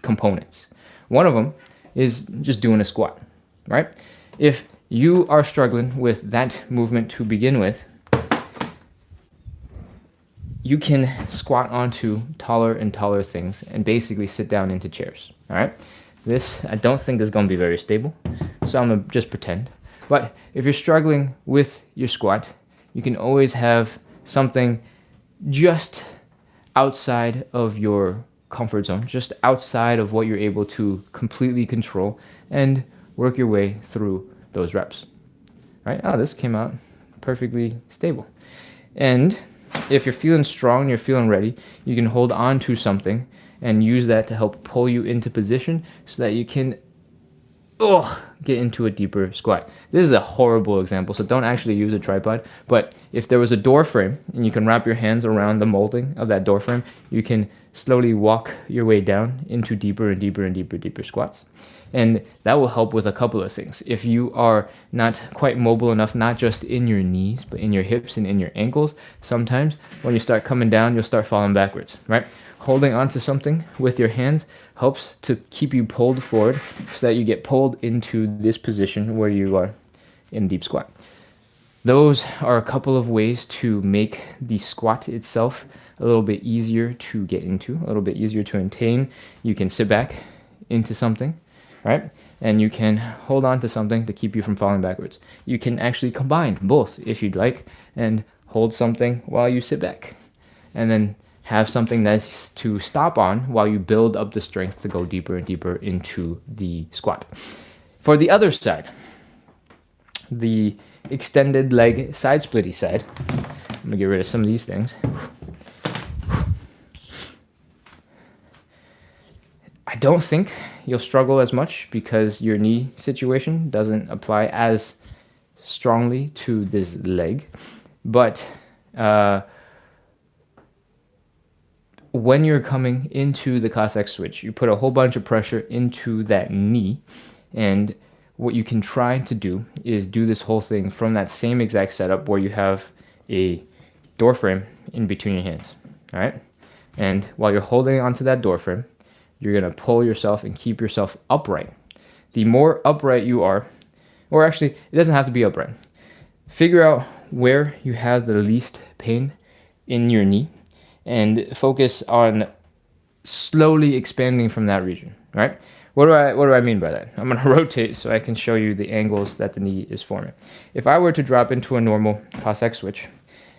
components. One of them is just doing a squat, right? If you are struggling with that movement to begin with, you can squat onto taller and taller things and basically sit down into chairs. All right. This I don't think is going to be very stable, so I'm going to just pretend. But if you're struggling with your squat, you can always have something just outside of your comfort zone, just outside of what you're able to completely control, and work your way through those reps. Right? Oh, this came out perfectly stable. And if you're feeling strong, you're feeling ready, you can hold on to something and use that to help pull you into position so that you can get into a deeper squat. This is a horrible example, so don't actually use a tripod. But if there was a door frame and you can wrap your hands around the molding of that door frame, you can slowly walk your way down into deeper and deeper and deeper squats. And that will help with a couple of things. If you are not quite mobile enough, not just in your knees, but in your hips and in your ankles, sometimes when you start coming down, you'll start falling backwards, right? Holding onto something with your hands helps to keep you pulled forward so that you get pulled into this position where you are in deep squat. Those are a couple of ways to make the squat itself a little bit easier to get into, a little bit easier to attain. You can sit back into something, right? And you can hold on to something to keep you from falling backwards. You can actually combine both if you'd like and hold something while you sit back. And then have something that's to stop on while you build up the strength to go deeper and deeper into the squat. For the other side, the extended leg side splitty side, I'm gonna get rid of some of these things. I don't think you'll struggle as much because your knee situation doesn't apply as strongly to this leg, but when you're coming into the Cossack switch, you put a whole bunch of pressure into that knee, and what you can try to do is do this whole thing from that same exact setup where you have a door frame in between your hands, all right? And while you're holding onto that door frame, you're gonna pull yourself and keep yourself upright. The more upright you are, or actually, it doesn't have to be upright. Figure out where you have the least pain in your knee and focus on slowly expanding from that region, right? What do I mean by that? I'm gonna rotate so I can show you the angles that the knee is forming. If I were to drop into a normal Cossack switch,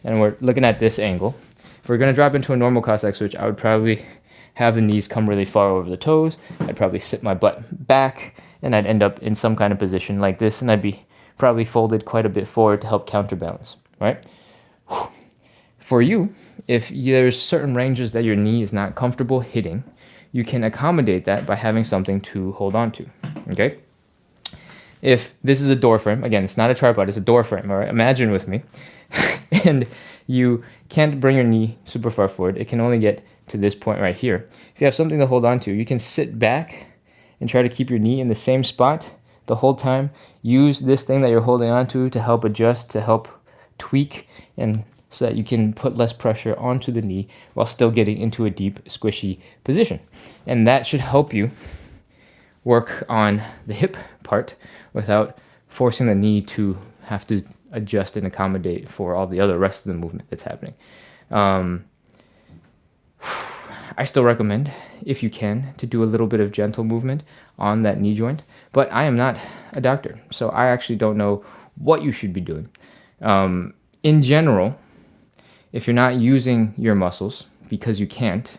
and we're looking at this angle, if we're gonna drop into a normal Cossack switch, I would probably have the knees come really far over the toes. I'd probably sit my butt back, and I'd end up in some kind of position like this, and I'd be probably folded quite a bit forward to help counterbalance, right? For you, if there's certain ranges that your knee is not comfortable hitting, you can accommodate that by having something to hold on to, okay? If this is a door frame, again, it's not a tripod, it's a door frame, all right? Imagine with me. And you can't bring your knee super far forward. It can only get to this point right here. If you have something to hold on to, you can sit back and try to keep your knee in the same spot the whole time. Use this thing that you're holding on to help adjust, to help tweak, and so that you can put less pressure onto the knee while still getting into a deep, squishy position. And that should help you work on the hip part without forcing the knee to have to adjust and accommodate for all the other rest of the movement that's happening. I still recommend, if you can, to do a little bit of gentle movement on that knee joint, but I am not a doctor, so I actually don't know what you should be doing. In general, if you're not using your muscles, because you can't,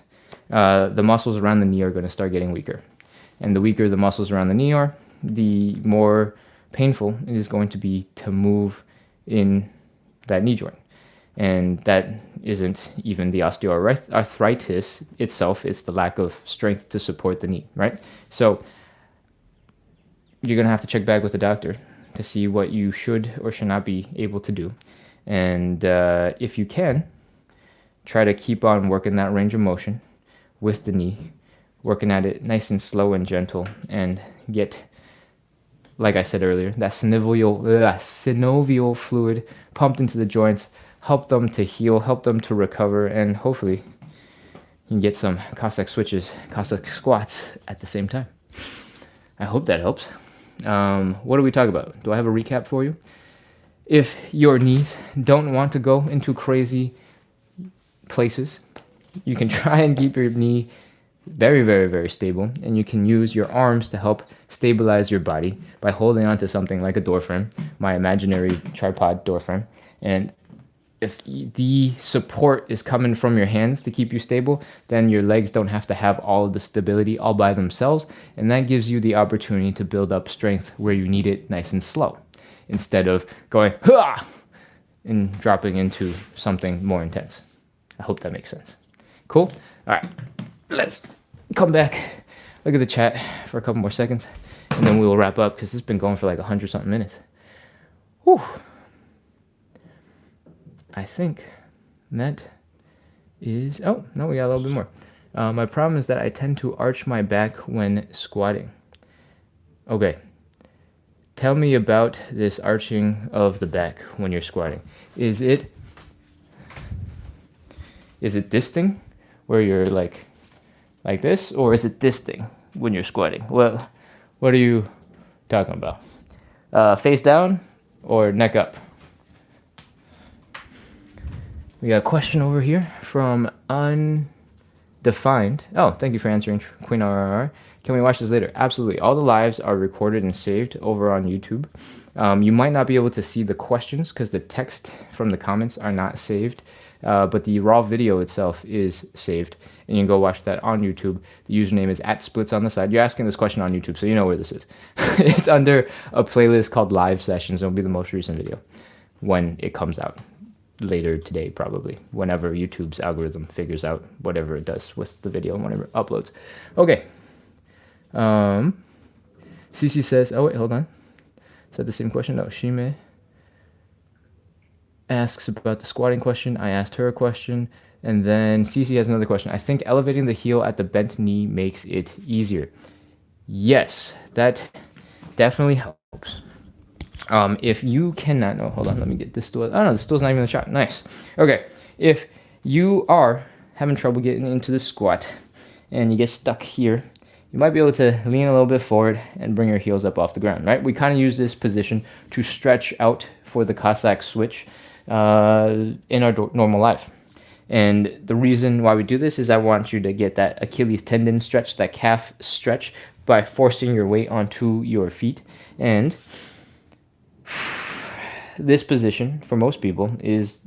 the muscles around the knee are going to start getting weaker. And the weaker the muscles around the knee are, the more painful it is going to be to move in that knee joint. And that isn't even the osteoarthritis itself, it's the lack of strength to support the knee, right? So you're going to have to check back with the doctor to see what you should or should not be able to do. And if you can, try to keep on working that range of motion with the knee, working at it nice and slow and gentle, and get, like I said earlier, that synovial fluid pumped into the joints, help them to heal, help them to recover, and hopefully you can get some Cossack switches, Cossack squats at the same time. I hope that helps. What do we talk about? Do I have a recap for you? If your knees don't want to go into crazy places. You can try and keep your knee very, very, very stable, and you can use your arms to help stabilize your body by holding onto something like a door frame, my imaginary tripod door frame. And if the support is coming from your hands to keep you stable, then your legs don't have to have all of the stability all by themselves, and that gives you the opportunity to build up strength where you need it nice and slow, instead of going "Hah!" and dropping into something more intense. I hope that makes sense. Cool? All right, let's come back, look at the chat for a couple more seconds, and then we will wrap up because it's been going for like 100-something minutes. Whew. I think that is, oh, no, we got a little bit more. My problem is that I tend to arch my back when squatting. Okay. Tell me about this arching of the back when you're squatting. Is it this thing where you're like this, or is it this thing when you're squatting? Well, what are you talking about? Face down or neck up? We got a question over here from Undefined. Oh, thank you for answering, Queen RRR. Can we watch this later? Absolutely. All the lives are recorded and saved over on YouTube. You might not be able to see the questions because the text from the comments are not saved, but the raw video itself is saved, and you can go watch that on YouTube. The username is @splits on the side. You're asking this question on YouTube, so you know where this is. It's under a playlist called Live Sessions. It'll be the most recent video when it comes out. Later today, probably, whenever YouTube's algorithm figures out whatever it does with the video and whenever it uploads. Okay. CC says, oh wait, hold on. Is that the same question? No, Shime asks about the squatting question. I asked her a question. And then CC has another question. I think elevating the heel at the bent knee makes it easier. Yes, that definitely helps. If you cannot, no, hold on, let me get this stool. Oh no, the stool's not even in the shot. Nice. Okay, if you are having trouble getting into the squat and you get stuck here, you might be able to lean a little bit forward and bring your heels up off the ground, right? We kind of use this position to stretch out for the Cossack switch in our normal life. And the reason why we do this is I want you to get that Achilles tendon stretch, that calf stretch, by forcing your weight onto your feet. And this position, for most people, is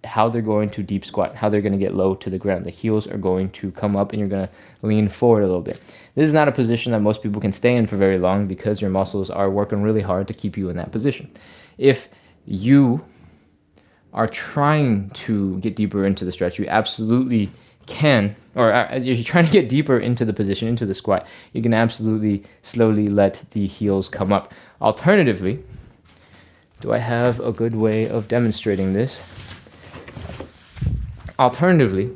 how they're going to deep squat, how they're going to get low to the ground. The heels are going to come up and you're going to lean forward a little bit. This is not a position that most people can stay in for very long because your muscles are working really hard to keep you in that position. If you are trying to get deeper into the stretch, you absolutely can, or if you're trying to get deeper into the position, into the squat, you can absolutely slowly let the heels come up. Alternatively, do I have a good way of demonstrating this? Alternatively,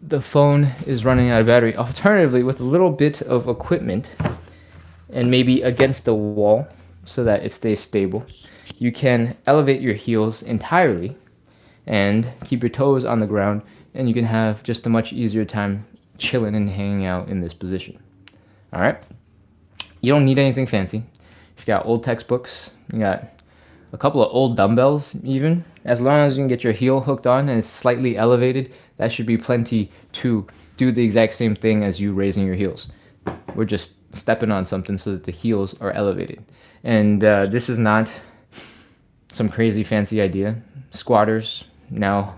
the phone is running out of battery. Alternatively, with a little bit of equipment and maybe against the wall so that it stays stable, you can elevate your heels entirely and keep your toes on the ground, and you can have just a much easier time chilling and hanging out in this position. All right? You don't need anything fancy. If you got old textbooks, you got a couple of old dumbbells even, as long as you can get your heel hooked on and it's slightly elevated, that should be plenty to do the exact same thing as you raising your heels. We're just stepping on something so that the heels are elevated. And this is not some crazy fancy idea. Squatters now,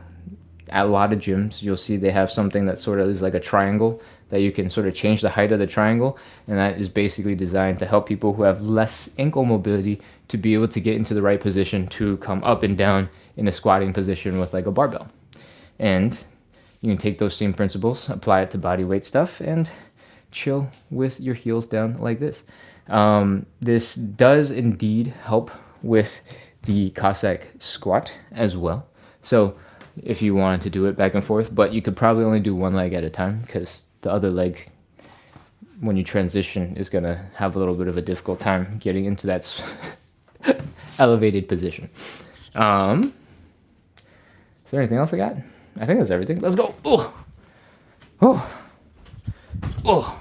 at a lot of gyms, you'll see they have something that sort of is like a triangle that you can sort of change the height of the triangle, and that is basically designed to help people who have less ankle mobility to be able to get into the right position to come up and down in a squatting position with like a barbell. And you can take those same principles, apply it to body weight stuff, and chill with your heels down like this. This does indeed help with the Cossack squat as well. So if you wanted to do it back and forth, but you could probably only do one leg at a time because the other leg, when you transition, is going to have a little bit of a difficult time getting into that elevated position. Is there anything else I got? I think that's everything. Let's go. Oh, oh, oh.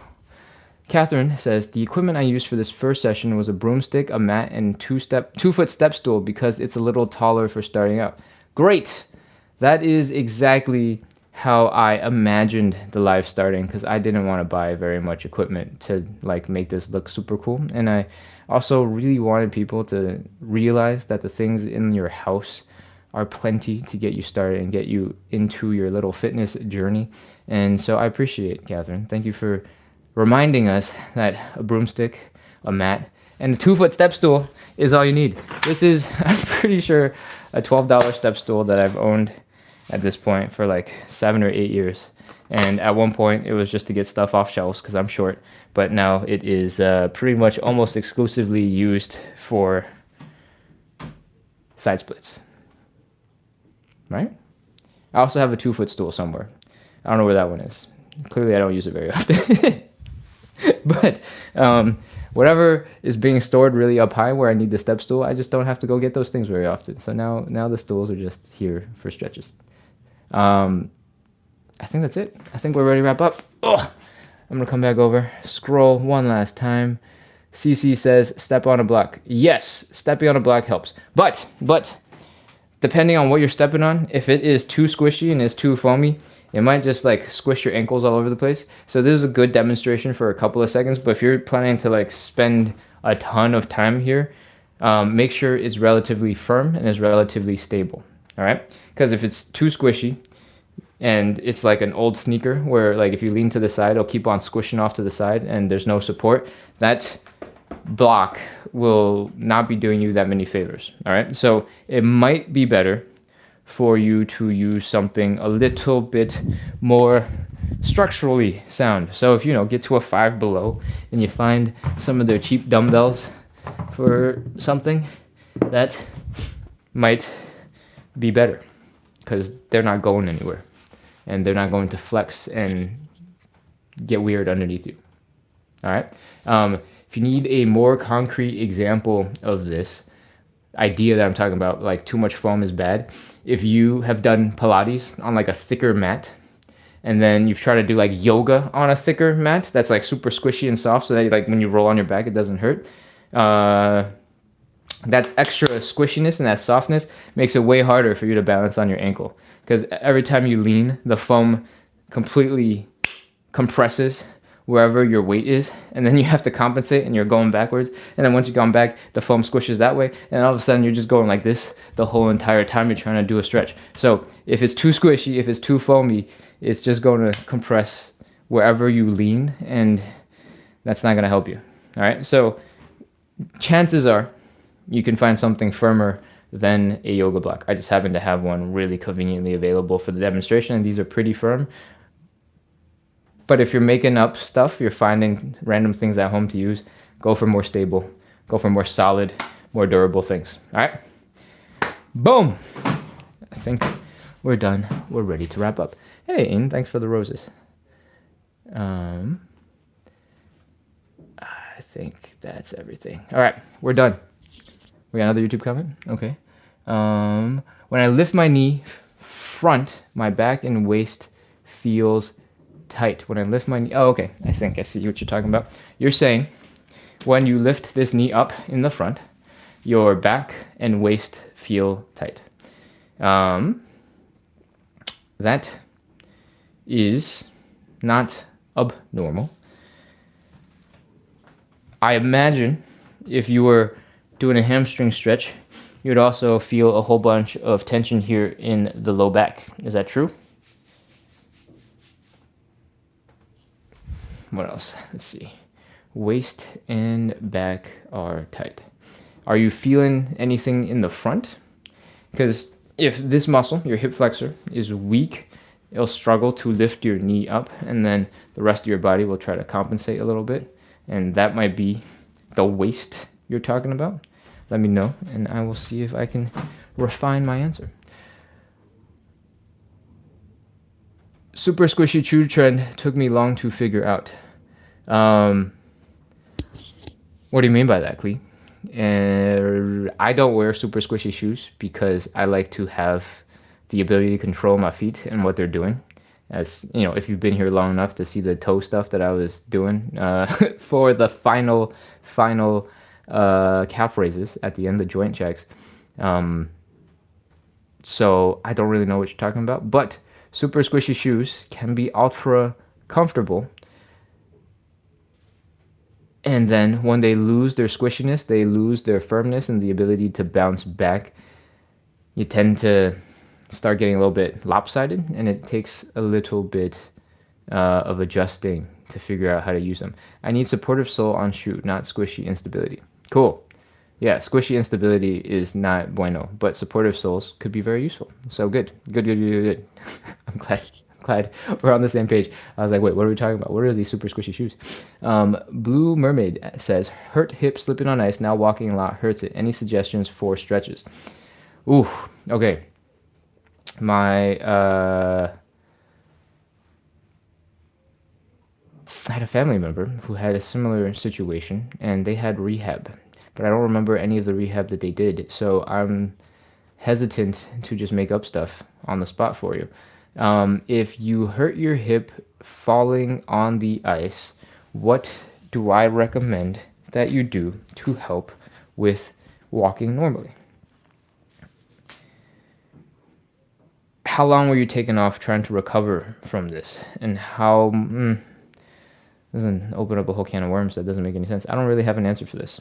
Catherine says, the equipment I used for this first session was a broomstick, a mat, and 2-foot step stool because it's a little taller for starting out. Great. That is exactly how I imagined the live starting, because I didn't want to buy very much equipment to like make this look super cool. And I also really wanted people to realize that the things in your house are plenty to get you started and get you into your little fitness journey. And so I appreciate, Catherine. Thank you for reminding us that a broomstick, a mat, and a 2-foot step stool is all you need. This is, I'm pretty sure, a $12 step stool that I've owned at this point for like 7 or 8 years. And at one point it was just to get stuff off shelves because I'm short, but now it is pretty much almost exclusively used for side splits. Right? I also have a 2-foot stool somewhere. I don't know where that one is. Clearly I don't use it very often. But whatever is being stored really up high where I need the step stool, I just don't have to go get those things very often. So now the stools are just here for stretches. I think that's it. I think we're ready to wrap up. I'm gonna come back over, scroll one last time. CC says, step on a block. Yes, stepping on a block helps. But depending on what you're stepping on, if it is too squishy and is too foamy, it might just like squish your ankles all over the place. So this is a good demonstration for a couple of seconds, but if you're planning to like spend a ton of time here, make sure it's relatively firm and is relatively stable, all right? Because if it's too squishy and it's like an old sneaker where like if you lean to the side, it'll keep on squishing off to the side and there's no support, that block will not be doing you that many favors, all right? So it might be better for you to use something a little bit more structurally sound. So if you get to a 5 below and you find some of their cheap dumbbells for something, that might be better because they're not going anywhere and they're not going to flex and get weird underneath you. All right. If you need a more concrete example of this idea that I'm talking about, like too much foam is bad, if you have done Pilates on like a thicker mat and then you've tried to do like yoga on a thicker mat that's like super squishy and soft so that like when you roll on your back it doesn't hurt, that extra squishiness and that softness makes it way harder for you to balance on your ankle because every time you lean, the foam completely compresses wherever your weight is, and then you have to compensate and you're going backwards, and then once you've gone back, the foam squishes that way, and all of a sudden you're just going like this the whole entire time you're trying to do a stretch. So if it's too squishy, if it's too foamy, it's just going to compress wherever you lean, and that's not going to help you. All right, so chances are you can find something firmer than a yoga block. I just happen to have one really conveniently available for the demonstration, and these are pretty firm. But if you're making up stuff, you're finding random things at home to use, go for more stable, go for more solid, more durable things. All right? Boom! I think we're done. We're ready to wrap up. Hey, Ian, thanks for the roses. I think that's everything. All right, we're done. We got another YouTube comment? Okay. When I lift my knee front, my back and waist feels tight. When I lift my knee, oh, okay, I think I see what you're talking about. You're saying when you lift this knee up in the front, your back and waist feel tight. That is not abnormal. I imagine if you were doing a hamstring stretch, you'd also feel a whole bunch of tension here in the low back. Is that true? What else? Let's see. Waist and back are tight. Are you feeling anything in the front? Because if this muscle, your hip flexor, is weak, it'll struggle to lift your knee up, and then the rest of your body will try to compensate a little bit. And that might be the waist you're talking about. Let me know, and I will see if I can refine my answer. Super squishy chew trend took me long to figure out. What do you mean by that, Clee? I don't wear super squishy shoes because I like to have the ability to control my feet and what they're doing. As you know, if you've been here long enough to see the toe stuff that I was doing for the final calf raises at the end, the joint checks, So I don't really know what you're talking about, but super squishy shoes can be ultra comfortable. And then when they lose their squishiness, they lose their firmness and the ability to bounce back. You tend to start getting a little bit lopsided, and it takes a little bit of adjusting to figure out how to use them. I need supportive sole on shoe, not squishy instability. Cool. Yeah, squishy instability is not bueno, but supportive soles could be very useful. So good. Good. I'm glad we're on the same page. I was like, wait, what are we talking about? What are these super squishy shoes? Blue Mermaid says, hurt hip slipping on ice, now walking a lot hurts it. Any suggestions for stretches? Ooh, okay. I had a family member who had a similar situation, and they had rehab, but I don't remember any of the rehab that they did, so I'm hesitant to just make up stuff on the spot for you. If you hurt your hip falling on the ice, what do I recommend that you do to help with walking normally? How long were you taken off trying to recover from this? And how... doesn't open up a whole can of worms. That doesn't make any sense. I don't really have an answer for this.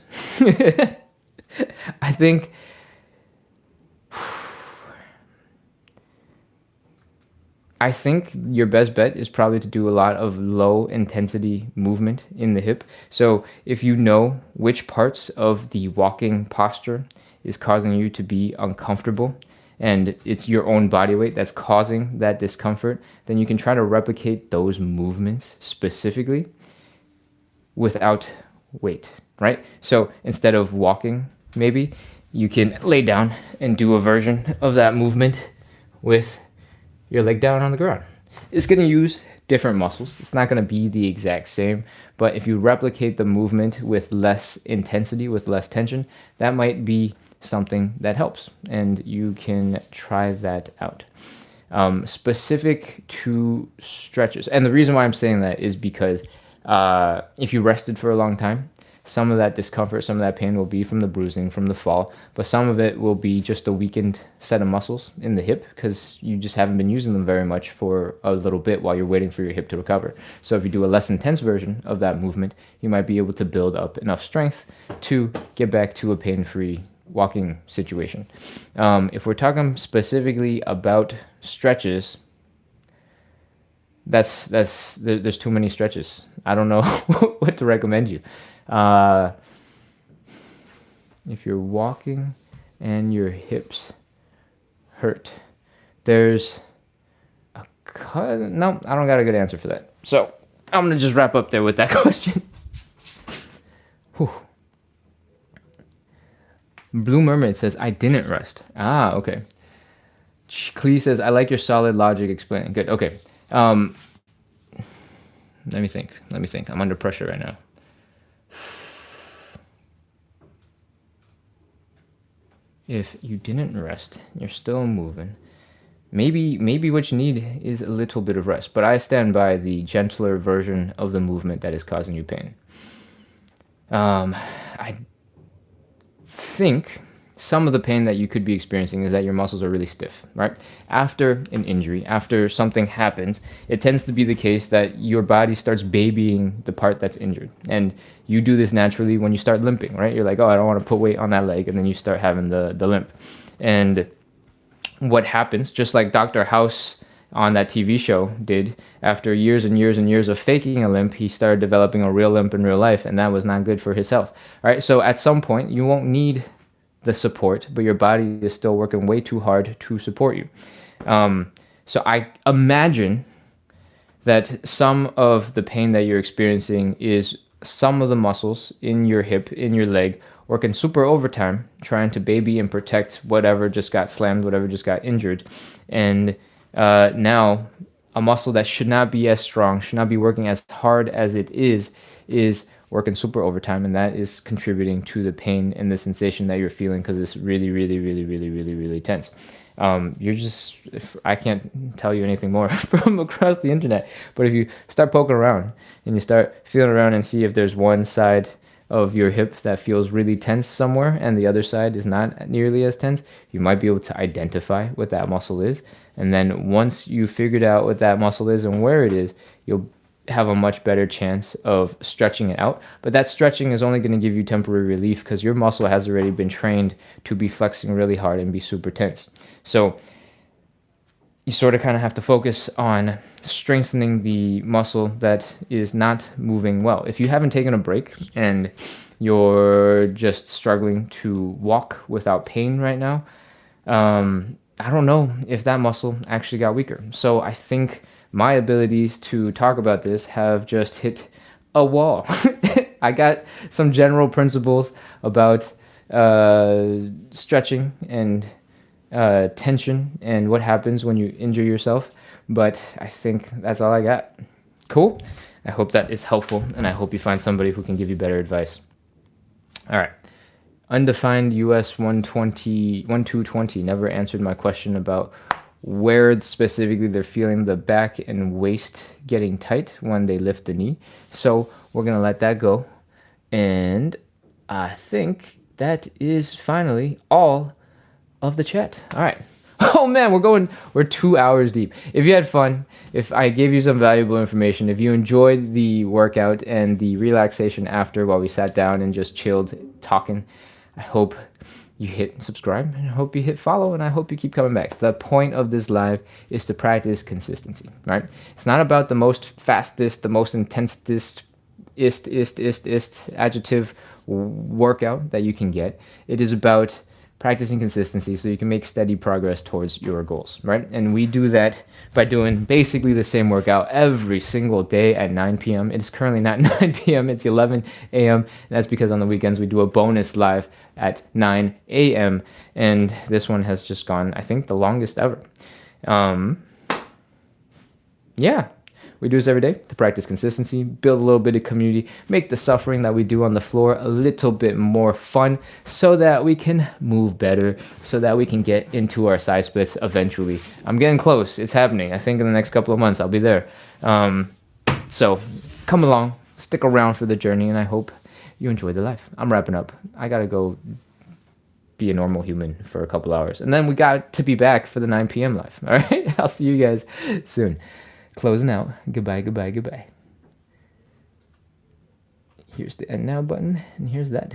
I think your best bet is probably to do a lot of low intensity movement in the hip. So if you know which parts of the walking posture is causing you to be uncomfortable, and it's your own body weight that's causing that discomfort, then you can try to replicate those movements specifically without weight, right? So instead of walking, maybe you can lay down and do a version of that movement with your leg down on the ground. It's going to use different muscles. It's not going to be the exact same, but if you replicate the movement with less intensity, with less tension, that might be something that helps, and you can try that out. Specific to stretches, and the reason why I'm saying that is because if you rested for a long time, some of that discomfort, some of that pain will be from the bruising, from the fall, but some of it will be just a weakened set of muscles in the hip because you just haven't been using them very much for a little bit while you're waiting for your hip to recover. So if you do a less intense version of that movement, you might be able to build up enough strength to get back to a pain-free walking situation. If we're talking specifically about stretches, there's too many stretches. I don't know what to recommend you. If you're walking and your hips hurt, there's no, I don't got a good answer for that. So I'm gonna just wrap up there with that question. Whew. Blue Mermaid says, I didn't rest. Ah, okay. Clee says, I like your solid logic explaining. Good, okay. Let me think. I'm under pressure right now. If you didn't rest, you're still moving. Maybe what you need is a little bit of rest, but I stand by the gentler version of the movement that is causing you pain. I think some of the pain that you could be experiencing is that your muscles are really stiff, right? After an injury, after something happens, it tends to be the case that your body starts babying the part that's injured. And you do this naturally when you start limping, right? You're like, oh, I don't want to put weight on that leg. And then you start having the limp. And what happens, just like Dr. House on that TV show did, after years and years and years of faking a limp, he started developing a real limp in real life, and that was not good for his health. All right, so at some point, you won't need the support, but your body is still working way too hard to support you. So I imagine that some of the pain that you're experiencing is some of the muscles in your hip, in your leg, working super overtime, trying to baby and protect whatever just got slammed, whatever just got injured. And now a muscle that should not be as strong, should not be working as hard as it is working super overtime, and that is contributing to the pain and the sensation that you're feeling because it's really, really, really, really, really, really tense. I can't tell you anything more from across the internet, but if you start poking around and you start feeling around and see if there's one side of your hip that feels really tense somewhere and the other side is not nearly as tense, you might be able to identify what that muscle is. And then once you figured out what that muscle is and where it is, you'll have a much better chance of stretching it out. But that stretching is only going to give you temporary relief because your muscle has already been trained to be flexing really hard and be super tense. So you sort of kind of have to focus on strengthening the muscle that is not moving well. If you haven't taken a break and you're just struggling to walk without pain right now, I don't know if that muscle actually got weaker. So I think my abilities to talk about this have just hit a wall. I got some general principles about stretching and tension and what happens when you injure yourself, but I think that's all I got. Cool. I hope that is helpful, and I hope you find somebody who can give you better advice. All right. Undefined US 1220 never answered my question about where specifically they're feeling the back and waist getting tight when they lift the knee. So we're going to let that go. And I think that is finally all of the chat. All right. Oh man, we're 2 hours deep. If you had fun, if I gave you some valuable information, if you enjoyed the workout and the relaxation after while we sat down and just chilled talking, I hope you hit subscribe and I hope you hit follow and I hope you keep coming back. The point of this live is to practice consistency, right? It's not about the most fastest, the most intensest, adjective workout that you can get. It is about practicing consistency so you can make steady progress towards your goals, right? And we do that by doing basically the same workout every single day at 9 p.m. It's currently not 9 p.m., it's 11 a.m. And that's because on the weekends we do a bonus live at 9 a.m. And this one has just gone, I think, the longest ever. Yeah. We do this every day to practice consistency, build a little bit of community, make the suffering that we do on the floor a little bit more fun so that we can move better, so that we can get into our side splits eventually. I'm getting close. It's happening. I think in the next couple of months I'll be there. So come along, stick around for the journey, and I hope you enjoy the life. I'm wrapping up. I got to go be a normal human for a couple hours. And then we got to be back for the 9 p.m. live. All right? I'll see you guys soon. Closing out. Goodbye, goodbye, goodbye. Here's the end now button, and here's that.